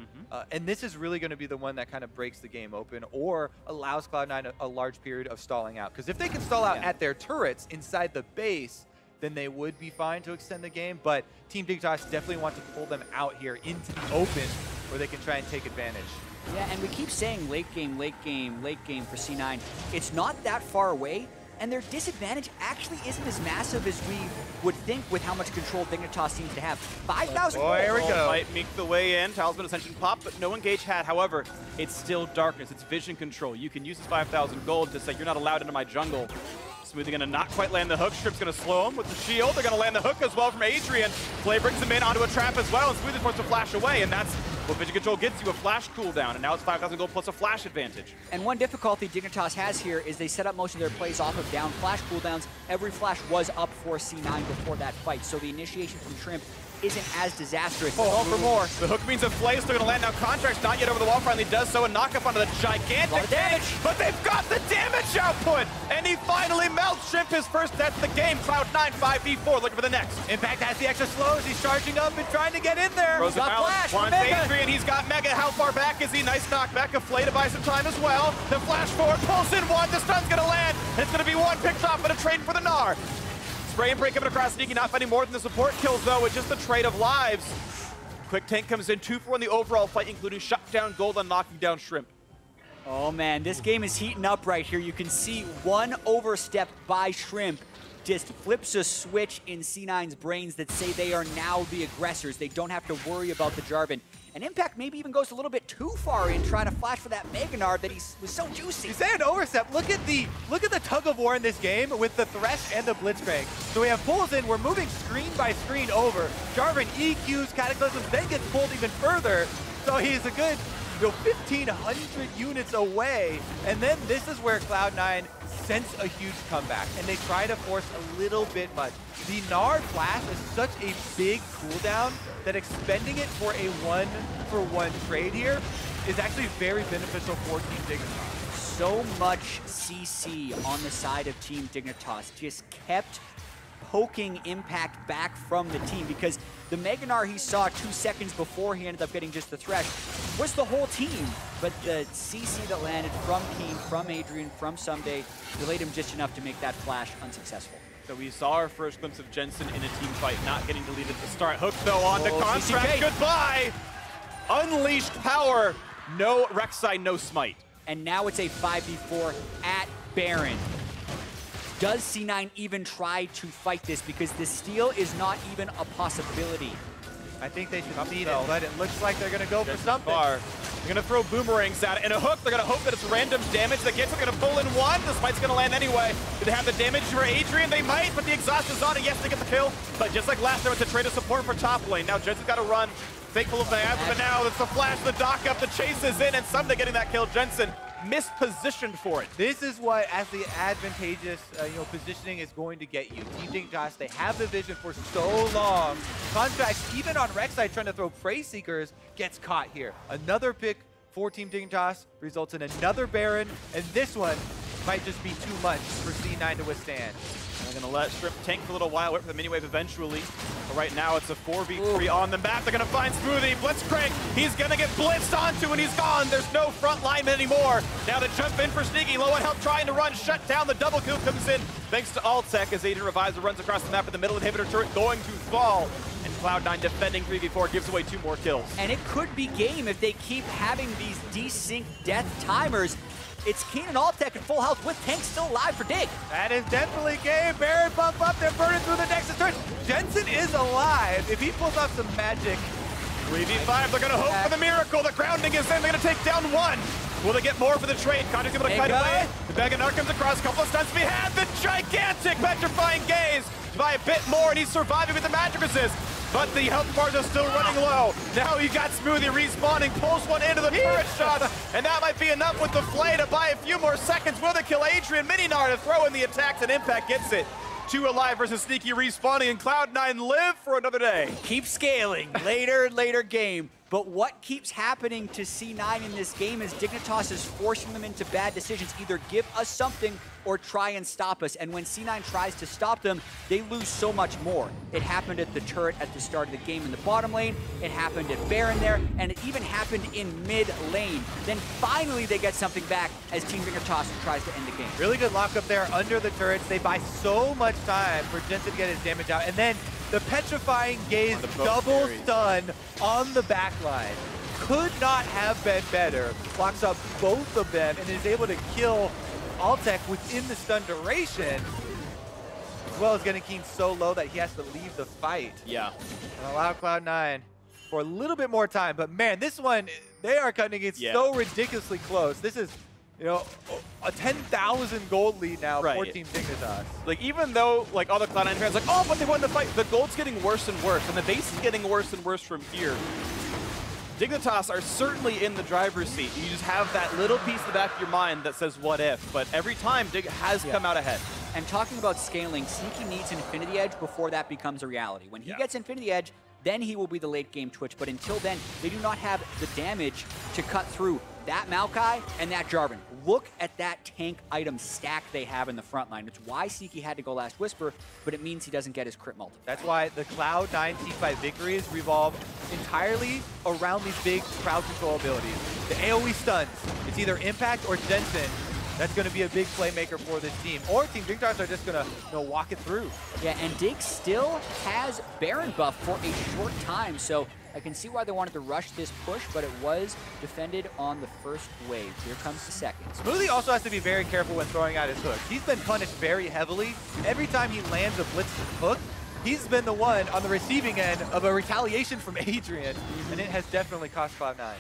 And this is really going to be the one that kind of breaks the game open or allows Cloud9 a large period of stalling out. Because if they can stall out at their turrets inside the base, then they would be fine to extend the game. But Team Dignitas definitely want to pull them out here into the open where they can try and take advantage. Yeah, and we keep saying late game, late game, late game for C9. It's not that far away, and their disadvantage actually isn't as massive as we would think with how much control Dignitas seems to have. 5,000 gold. Here we go. Might make the way in. Talisman Ascension pop, but no engage had. However, it's still darkness. It's vision control. You can use this 5,000 gold to say, you're not allowed into my jungle. Smoothie going to not quite land the hook. Strip's going to slow him with the shield. They're going to land the hook as well from Adrian. Play brings him in onto a trap as well, and Smoothie forced to flash away, and that's what vision control gets you, a flash cooldown, and now it's 5,000 gold plus a flash advantage. And one difficulty Dignitas has here is they set up most of their plays off of down flash cooldowns. Every flash was up for C9 before that fight, so the initiation from Shrimp isn't as disastrous. Oh, for more. The hook means a play, still going to land now. Contractz not yet over the wall, finally does so, and knock up onto the gigantic damage. But they've got the damage output, and he finally melts. Shrimp his first death of the game. Cloud9 5v4, looking for the next. Impact has the extra slows. He's charging up and trying to get in there. Throws got flash. Wants Adrian. He's got Mega. How far back is he? Nice knockback. A Flay to buy some time as well. The flash forward, pulls in one. The stun's going to land. It's going to be one picked off, but a trade for the Gnar. Spray and break coming across Sneaky, not finding more than the support kills though, with just a trade of lives. Quick Tank comes in 2-for-1 the overall fight, including shut down gold and knocking down Shrimp. Oh man, this game is heating up right here. You can see one overstep by Shrimp just flips a switch in C9's brains that say they are now the aggressors. They don't have to worry about the Jarvan. And Impact maybe even goes a little bit too far in trying to flash for that Mega Gnar that was so juicy. He's saying overstep. Look at the tug of war in this game with the Thresh and the Blitzcrank. So we have pulls in. We're moving screen by screen over. Jarvan EQs, Cataclysms, then gets pulled even further. So he's a good 1,500 units away. And then this is where Cloud9 sense a huge comeback, and they try to force a little bit much. The Gnar flash is such a big cooldown that expending it for a 1-for-1 trade here is actually very beneficial for Team Dignitas. So much CC on the side of Team Dignitas just kept poking Impact back from the team, because the Mega Gnar he saw 2 seconds before he ended up getting just the Thresh was the whole team, but the CC that landed from Keane, from Adrian, from Ssumday delayed him just enough to make that flash unsuccessful. So we saw our first glimpse of Jensen in a team fight, not getting deleted at the start. Hook though on to Contractz, goodbye! Unleashed power. No Rek'Sai, no smite. And now it's a 5v4 at Baron. Does C9 even try to fight this? Because the steal is not even a possibility. I think they should beat it, but it looks like they're going to go for something. They're going to throw boomerangs at it. And a hook, they're going to hope that it's random damage that gets it. They're going to pull in one. The smite's going to land anyway. Do they have the damage for Adrian? They might, but the exhaust is on, and yes, they get the kill. But just like last time, it's a trade of support for top lane. Now Jensen's got to run. Thankful of the answer, but now it's the flash, the dock up, the chase is in, and Ssumday getting that kill. Jensen mispositioned for it. This is what, as the advantageous positioning is going to get you. Team Dignitas, they have the vision for so long. Contractz, even on Rek'Sai trying to throw Prey Seekers, gets caught here. Another pick for Team Dignitas results in another Baron, and this one might just be too much for C9 to withstand. They're going to let Strip tank for a little while, wait for the mini wave eventually. But right now, it's a 4v3 on the map. They're going to find Smoothie. Blitzcrank, he's going to get blitzed onto, and he's gone. There's no front lineman anymore. Now to jump in for Sneaky. Low on health, trying to run, shut down. The double kill comes in thanks to Altec as Adrian revives and runs across the map with the middle inhibitor turret going to fall. And Cloud9 defending 3v4 gives away 2 more kills. And it could be game if they keep having these desync death timers. It's Keane and Altec at full health with Tank still alive for Dig. That is definitely game. Baron bump up. They're burning through the Nexus turret. Jensen is alive. If he pulls off some magic. 3v5, they're going to hope for the miracle. The grounding is in. They're going to take down 1. Will they get more for the trade? Contractz able to kite away. The bag of Gnar comes across. A couple of stunts behind. The gigantic petrifying gaze by a bit more, and he's surviving with the magic resist. But the health bars are still running low. Now you got Smoothie respawning, pulls one into the turret shot, and that might be enough with the Flay to buy a few more seconds. Will they kill Adrian? Gnar to throw in the attacks, and Impact gets it. 2 alive versus Sneaky respawning, and Cloud9 live for another day. Keep scaling, later and later game. But what keeps happening to C9 in this game is Dignitas is forcing them into bad decisions. Either give us something or try and stop us. And when C9 tries to stop them, they lose so much more. It happened at the turret at the start of the game in the bottom lane. It happened at Baron there. And it even happened in mid lane. Then finally they get something back as Team Dignitas tries to end the game. Really good lockup there under the turrets. They buy so much time for Jensen to get his damage out. And then the petrifying gaze double stun on the backline. Could not have been better. Blocks up both of them and is able to kill Altec within the stun duration. As well as getting Keane so low that he has to leave the fight. Yeah. And allow Cloud9 for a little bit more time. But man, this one, they are cutting it so ridiculously close. This is, a 10,000 gold lead now for Team Dignitas. Like, even though, like, all the Cloud9 fans are like, oh, but they won the fight, the gold's getting worse and worse, and the base is getting worse and worse from here. Dignitas are certainly in the driver's seat. You just have that little piece in the back of your mind that says, what if? But every time, Dig has come out ahead. And talking about scaling, Sneaky needs Infinity Edge before that becomes a reality. When he gets Infinity Edge, then he will be the late game Twitch. But until then, they do not have the damage to cut through that Maokai and that Jarvan. Look at that tank item stack they have in the front line. It's why Sneaky had to go Last Whisper, but it means he doesn't get his crit multi. That's why the Cloud9 teamfight victories revolve entirely around these big crowd control abilities. The AoE stuns, it's either Impact or Jensen. That's going to be a big playmaker for this team. Or Team Dignitas are just going to walk it through. Yeah, and Dig still has Baron buff for a short time, so I can see why they wanted to rush this push, but it was defended on the first wave. Here comes the second. Smoothie also has to be very careful when throwing out his hooks. He's been punished very heavily. Every time he lands a blitz hook, he's been the one on the receiving end of a retaliation from Adrian, and it has definitely cost Cloud9.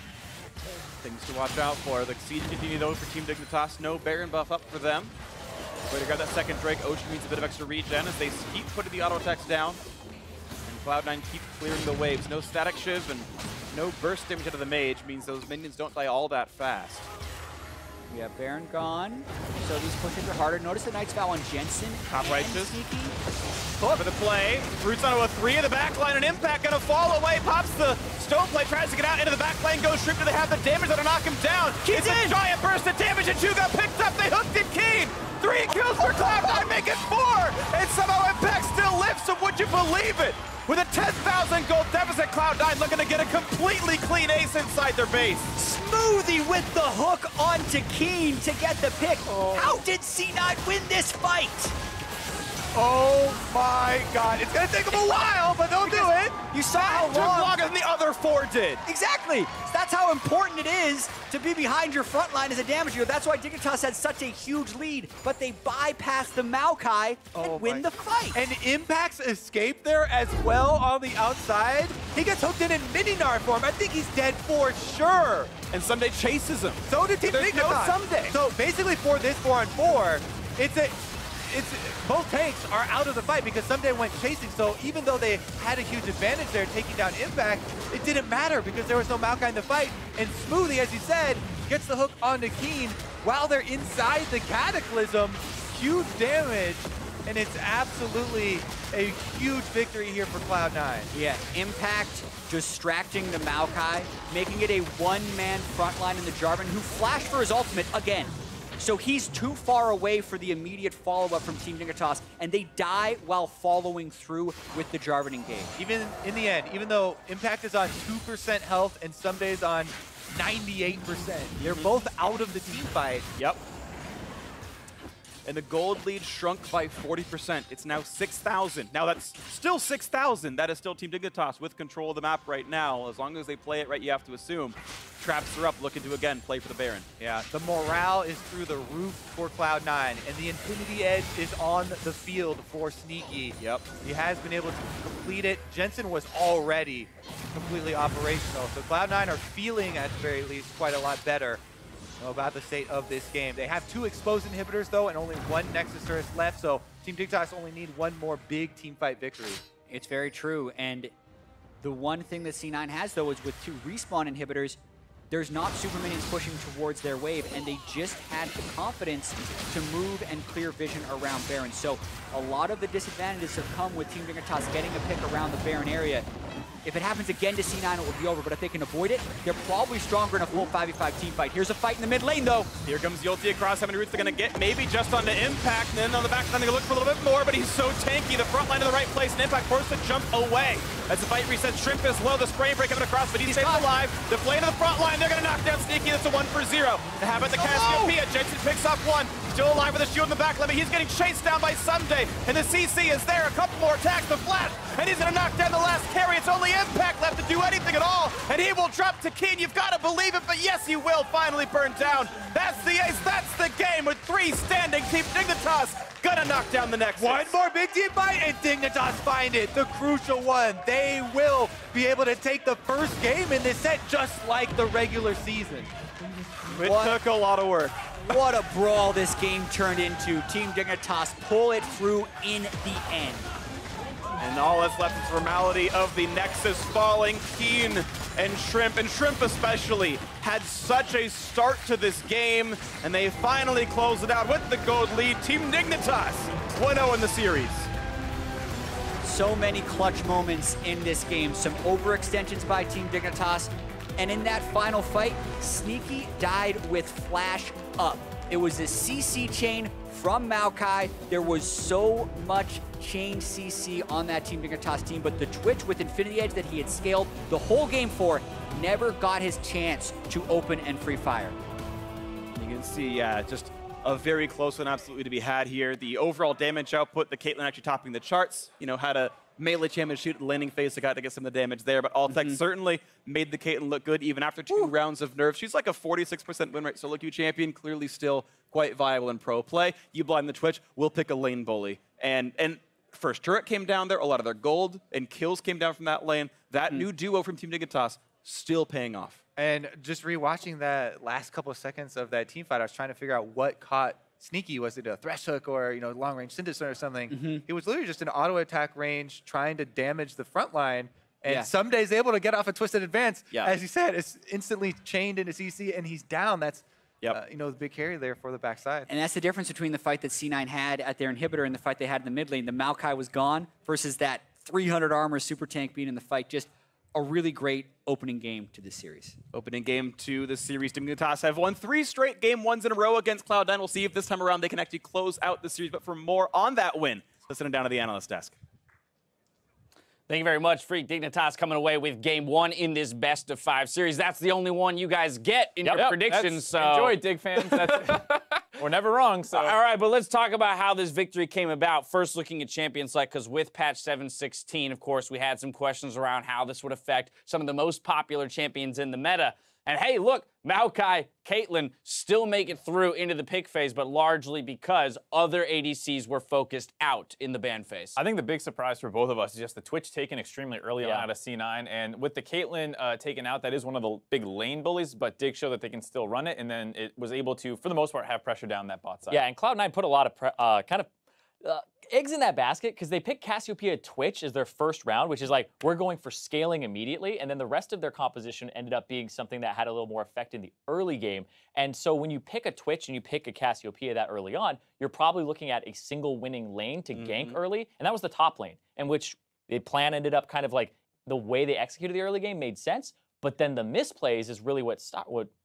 Things to watch out for. The siege continue though for Team Dignitas. No Baron buff up for them. Way to grab that second Drake. Ocean needs a bit of extra regen as they keep putting the auto attacks down. And Cloud9 keep clearing the waves. No static shiv and no burst damage out of the mage means those minions don't die all that fast. We have Baron gone, so these pushes are harder. Notice the Knight's Vow on Jensen. Top righteous. Sneaky. For the play. Roots onto a 3 in the back line, and Impact gonna fall away. Pops the stone play, tries to get out into the back lane, goes straight. Do they have the damage that'll knock him down? It's a giant burst of damage, and 2 got picked up. They hooked it, Keane. 3 kills for Cloud9, make it 4. And somehow Impact still lives, so would you believe it? With a 10,000 gold deficit, Cloud9 looking to get a completely clean ace inside their base. Smoothie with the hook onto Keane to get the pick. How did C9 win this fight? Oh my God. It's going to take them a while, but they'll do it. You saw how Took long. longer than the other 4 did. Exactly. That's how important it is to be behind your front line as a damage dealer. That's why Dignitas had such a huge lead, but they bypass the Maokai and win the fight. And Impact's escape there as well on the outside. He gets hooked in mini Gnar form. I think he's dead for sure. And Ssumday chases him. So did Team There's Dignitas. no Ssumday. So basically for this 4-on-4, it's both tanks are out of the fight because Ssumday went chasing. So even though they had a huge advantage there taking down Impact, it didn't matter because there was no Maokai in the fight. And Smoothie, as you said, gets the hook onto Keane while they're inside the Cataclysm. Huge damage, and it's absolutely a huge victory here for Cloud9. Yeah, Impact distracting the Maokai, making it a one-man front line in the Jarvan, who flashed for his ultimate again. So he's too far away for the immediate follow-up from Team Dignitas, and they die while following through with the Jarvan engage. Even in the end, even though Impact is on 2% health and Ssumday's on 98%, they're both out of the team fight. Yep. And the gold lead shrunk by 40%. It's now 6,000. Now that's still 6,000. That is still Team Dignitas with control of the map right now. As long as they play it right, you have to assume. Traps are up, looking to again play for the Baron. Yeah, the morale is through the roof for Cloud9, and the Infinity Edge is on the field for Sneaky. Yep. He has been able to complete it. Jensen was already completely operational, so Cloud9 are feeling, at the very least, quite a lot better about the state of this game. They have 2 exposed inhibitors, though, and only 1 Nexus Turret left, so Team Dignitas only need 1 more big team fight victory. It's very true, and the one thing that C9 has, though, is with 2 respawn inhibitors, there's not super minions pushing towards their wave, and they just had the confidence to move and clear vision around Baron. So a lot of the disadvantages have come with Team Dignitas getting a pick around the Baron area. If it happens again to C9, it will be over, but if they can avoid it, they're probably stronger in a full 5v5 team fight. Here's a fight in the mid lane, though. Here comes the ulti across. How many roots they're going to get? Maybe just onto Impact, and then on the back line, they're going to look for a little bit more, but he's so tanky. The front line in the right place, and Impact forced to jump away. As the fight resets, Shrimp is low. The spray break coming across, but he's staying alive. The play to the front line, they're going to knock down Sneaky. That's a 1-for-0. And how about the Cassiopeia? Jensen picks up 1. Still alive with a shield in the back limit. He's getting chased down by Ssumday, and the CC is there. A couple more attacks, the flash, and he's going to knock down the last carry. It's only Impact left to do anything at all, and he will drop to Keane. You've got to believe it, but yes, he will finally burn down. That's the ace. That's the game with 3 standing. Team Dignitas gonna knock down the next. 1 more big team fight, and Dignitas find it. The crucial one. They will be able to take the first game in this set, just like the regular season. It took a lot of work. What a brawl this game turned into. Team Dignitas pull it through in the end. And all that's left is formality of the Nexus falling. Keane and Shrimp especially, had such a start to this game, and they finally close it out with the gold lead. Team Dignitas 1-0 in the series. So many clutch moments in this game. Some overextensions by Team Dignitas. And in that final fight, Sneaky died with flash up. It was a CC chain from Maokai. There was so much chain CC on that Team Dignitas team, but the Twitch with Infinity Edge that he had scaled the whole game for never got his chance to open and free fire. You can see, yeah, just a very close one absolutely to be had here. The overall damage output, the Caitlyn actually topping the charts, you know, had a melee champion shoot the landing phase, so got to get some of the damage there, but Altec certainly made the Caitlyn look good even after 2 rounds of nerfs. She's like a 46% win rate solo queue champion, clearly still quite viable in pro play. You blind the Twitch, we'll pick a lane bully. And first turret came down there, a lot of their gold and kills came down from that lane. That new duo from Team Dignitas still paying off. And just rewatching that last couple of seconds of that team fight, I was trying to figure out what caught Sneaky. Was it a Thresh hook or, you know, long range Syndra or something? It was literally just an auto attack range trying to damage the front line. And Ssumday's able to get off a twisted advance. As you said, it's instantly chained into CC and he's down. That's you know, the big carry there for the backside. And that's the difference between the fight that C9 had at their inhibitor and the fight they had in the mid lane. The Maokai was gone versus that 300 armor super tank being in the fight. Just a really great opening game to this series. Opening game to the series. Team Dignitas have won 3 straight game 1s in a row against Cloud9. We'll see if this time around they can actually close out the series. But for more on that win, let's send it down to the analyst desk. Thank you very much, Freak. Dignitas coming away with game 1 in this best of 5 series. That's the only one you guys get in your predictions. So Enjoy, Dig fans. We're never wrong, so. All right, but let's talk about how this victory came about. First, looking at Champion Select, because with patch 7.16, of course, we had some questions around how this would affect some of the most popular champions in the meta. And hey, look, Maokai, Caitlyn still make it through into the pick phase, but largely because other ADCs were focused out in the ban phase. I think the big surprise for both of us is just the Twitch taken extremely early on out of C9. And with the Caitlyn taken out, that is one of the big lane bullies, but Dig showed that they can still run it. And then it was able to, for the most part, have pressure down that bot side. Yeah, and Cloud9 put a lot of eggs in that basket because they picked Cassiopeia Twitch as their first round, which is like, we're going for scaling immediately. And then the rest of their composition ended up being something that had a little more effect in the early game. And so when you pick a Twitch and you pick a Cassiopeia that early on, you're probably looking at a single winning lane to gank early. And that was the top lane, in which the plan ended up kind of like the way they executed the early game made sense. But then the misplays is really what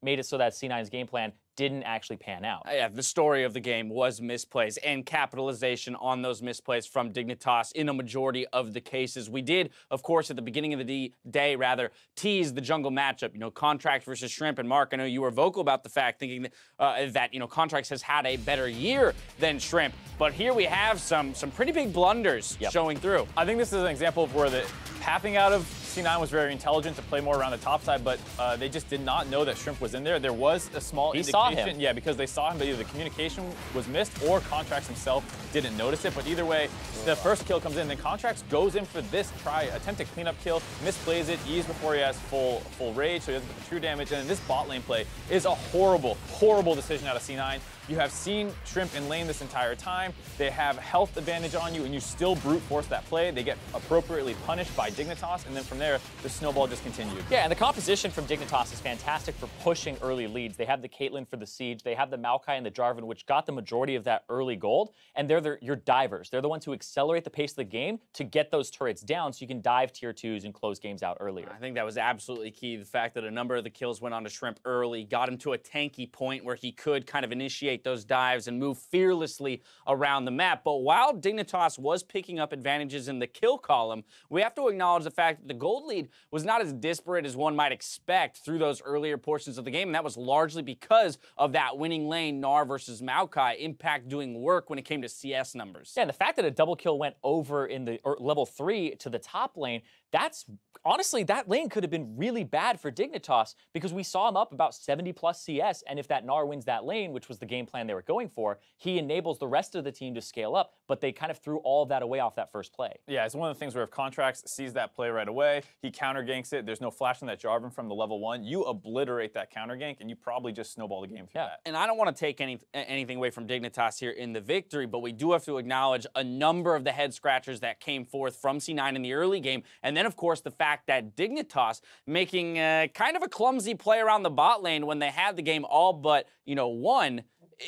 made it so that C9's game plan didn't actually pan out. Yeah, the story of the game was misplays and capitalization on those misplays from Dignitas in a majority of the cases. We did, of course, at the beginning of the day, tease the jungle matchup. You know, Contractz versus Shrimp. And Mark, I know you were vocal about the fact, thinking that you know, Contractz has had a better year than Shrimp. But here we have some pretty big blunders showing through. I think this is an example of where the pathing out of C9 was very intelligent to play more around the top side, but they just did not know that Shrimp was in there. There was a small indication. Yeah, because they saw him, but either the communication was missed or Contractz himself didn't notice it. But either way, the first kill comes in, then Contractz goes in for this attempt to clean up kill, misplays it, E's before he has full rage, so he doesn't get the true damage. And then this bot lane play is a horrible, horrible decision out of C9. You have seen Shrimp in lane this entire time. They have health advantage on you, and you still brute force that play. They get appropriately punished by Dignitas, and then from there, the snowball just continued. Yeah, and the composition from Dignitas is fantastic for pushing early leads. They have the Caitlyn for the Siege. They have the Maokai and the Jarvan, which got the majority of that early gold, and they're your divers. They're the ones who accelerate the pace of the game to get those turrets down so you can dive tier 2s and close games out earlier. I think that was absolutely key. The fact that a number of the kills went on to Shrimp early, got him to a tanky point where he could kind of initiate those dives and move fearlessly around the map. But while Dignitas was picking up advantages in the kill column, we have to acknowledge the fact that the gold lead was not as disparate as one might expect through those earlier portions of the game, and that was largely because of that winning lane, Gnar versus Maokai, Impact doing work when it came to CS numbers. Yeah, and the fact that a double kill went over in the level 3 to the top lane, that's honestly, that lane could have been really bad for Dignitas because we saw him up about 70 plus CS, and if that Gnar wins that lane, which was the game plan they were going for, he enables the rest of the team to scale up, but they kind of threw all of that away off that first play. Yeah, it's one of the things where if Contractz sees that play right away, he counter ganks it, there's no flash on that Jarvan from the level 1, you obliterate that counter gank, and you probably just snowball the game through that. And I don't want to take anything away from Dignitas here in the victory, but we do have to acknowledge a number of the head scratchers that came forth from C9 in the early game, and then of course the fact that Dignitas making kind of a clumsy play around the bot lane when they had the game all but, you know, won,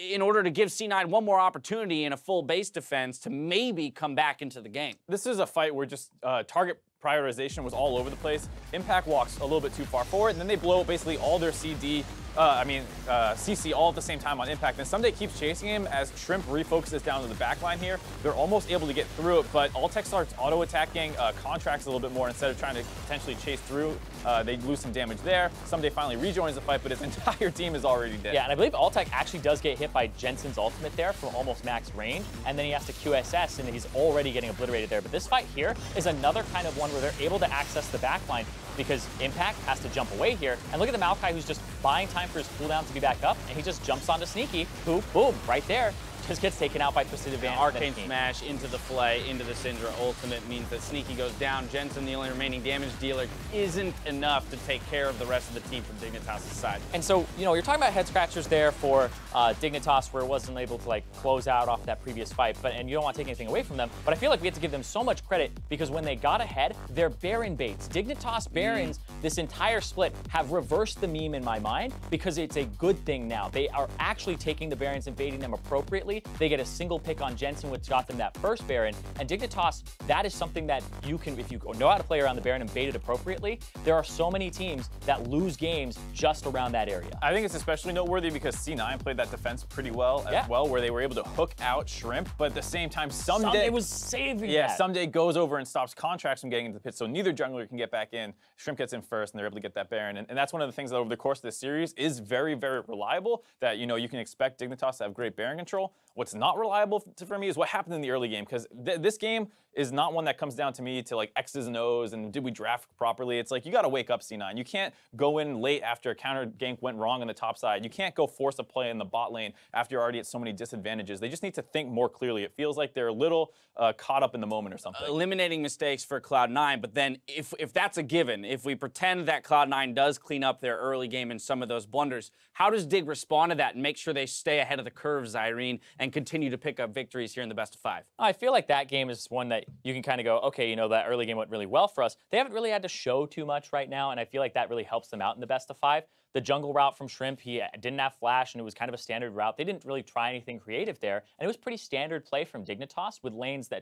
in order to give C9 one more opportunity in a full base defense to maybe come back into the game. This is a fight where just target prioritization was all over the place. Impact walks a little bit too far forward, and then they blow basically all their CC all at the same time on Impact. And Ssumday keeps chasing him as Shrimp refocuses down to the back line here. They're almost able to get through it, but Altec starts auto-attacking Contractz a little bit more instead of trying to potentially chase through. They lose some damage there. Ssumday finally rejoins the fight, but his entire team is already dead. Yeah, and I believe Altec actually does get hit by Jensen's ultimate there from almost max range, and then he has to QSS, and he's already getting obliterated there. But this fight here is another kind of one where they're able to access the backline because Impact has to jump away here. And look at the Maokai who's just buying time for his cooldown to be back up, and he just jumps onto Sneaky, who, boom, right there, just gets taken out by Twisted Advantage. Arcane Smash into the Flay, into the Syndra ultimate means that Sneaky goes down. Jensen, the only remaining damage dealer, isn't enough to take care of the rest of the team from Dignitas' side. And so, you know, you're talking about head scratchers there for Dignitas where it wasn't able to like close out off that previous fight, and you don't want to take anything away from them, but I feel like we have to give them so much credit because when they got ahead, their Baron baits, Dignitas Barons, this entire split have reversed the meme in my mind because it's a good thing now. They are actually taking the Barons and baiting them appropriately early. They get a single pick on Jensen, which got them that first Baron. And Dignitas, that is something that you can, if you know how to play around the Baron and bait it appropriately, there are so many teams that lose games just around that area. I think it's especially noteworthy because C9 played that defense pretty well as well, where they were able to hook out Shrimp, but at the same time, Ssumday was saving that. Ssumday goes over and stops Contractz from getting into the pit, so neither jungler can get back in. Shrimp gets in first, and they're able to get that Baron. And that's one of the things that over the course of this series is very, very reliable, that, you know, you can expect Dignitas to have great Baron control. What's not reliable for me is what happened in the early game, because this game is not one that comes down to me to like X's and O's and did we draft properly. It's like you got to wake up C9. You can't go in late after a counter gank went wrong on the top side. You can't go force a play in the bot lane after you're already at so many disadvantages. They just need to think more clearly. It feels like they're a little caught up in the moment or something. Eliminating mistakes for Cloud9, but then if that's a given, if we pretend that Cloud9 does clean up their early game and some of those blunders, how does Dig respond to that and make sure they stay ahead of the curve, Zyrene, and continue to pick up victories here in the best of 5? I feel like that game is one that you can kind of go, okay, you know, that early game went really well for us. They haven't really had to show too much right now, and I feel like that really helps them out in the best of 5. The jungle route from Shrimp, he didn't have flash, and it was kind of a standard route. They didn't really try anything creative there, and it was pretty standard play from Dignitas with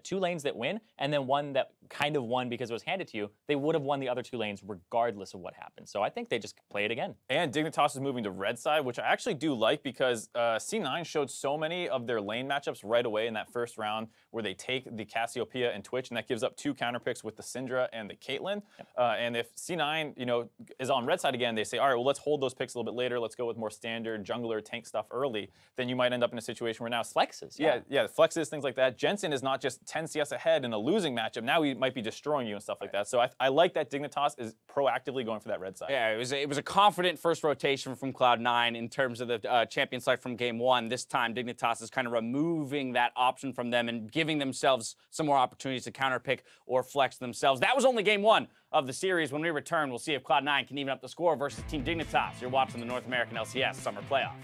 two lanes that win, and then one that kind of won because it was handed to you. They would have won the other 2 lanes regardless of what happened. So I think they just play it again. And Dignitas is moving to red side, which I actually do like because C9 showed so many of their lane matchups right away in that first round where they take the Cassiopeia and Twitch, and that gives up 2 counter picks with the Syndra and the Caitlyn. And if C9, you know, is on red side again, they say, all right, well, let's hold those picks a little bit later. Let's go with more standard jungler tank stuff early. Then you might end up in a situation where now flexes. Yeah, flexes, things like that. Jensen is not just 10 CS ahead in a losing matchup. Now he might be destroying you and stuff like that. So I like that Dignitas is proactively going for that red side. Yeah, it was a confident first rotation from Cloud9 in terms of the champion select from game 1. This time, Dignitas is kind of removing that option from them and giving themselves some more opportunities to counterpick or flex themselves. That was only game 1 of the series. When we return, we'll see if Cloud9 can even up the score versus Team Dignitas. You're watching the North American LCS Summer Playoffs.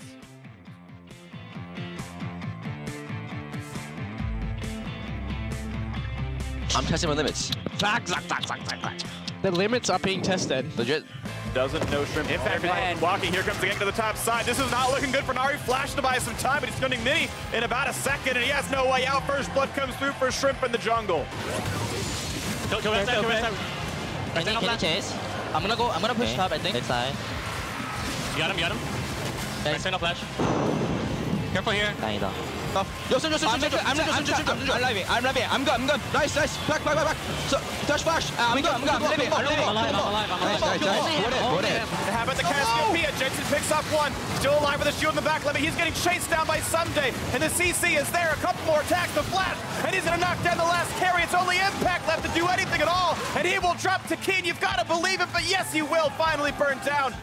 I'm testing my limits. The limits are being tested. Legit. Doesn't know Shrimp. Impact walking. Here comes the gank to the top side. This is not looking good for Nari. Flash to buy some time, but he's stunning Mini in about a second, and he has no way out. First blood comes through for Shrimp in the jungle. Kill red side, kill red side. Can you chase? I'm gonna push top, I think. Rek'Sai. You got him. Red side, no flash. Careful here. 다행이다. I'm living. I'm good. Nice. Back. So, touch flash. I'm good. I'm alive. How about the Cassiopeia? Jensen picks up one. Still alive with a shield in the back. He's getting chased down by Ssumday. And the CC is there. A couple more attacks. The flash. And he's going to knock down the last carry. It's only Impact left to do anything at all. And he will drop to Keane. You've got to believe it. But yes, he will finally burn down.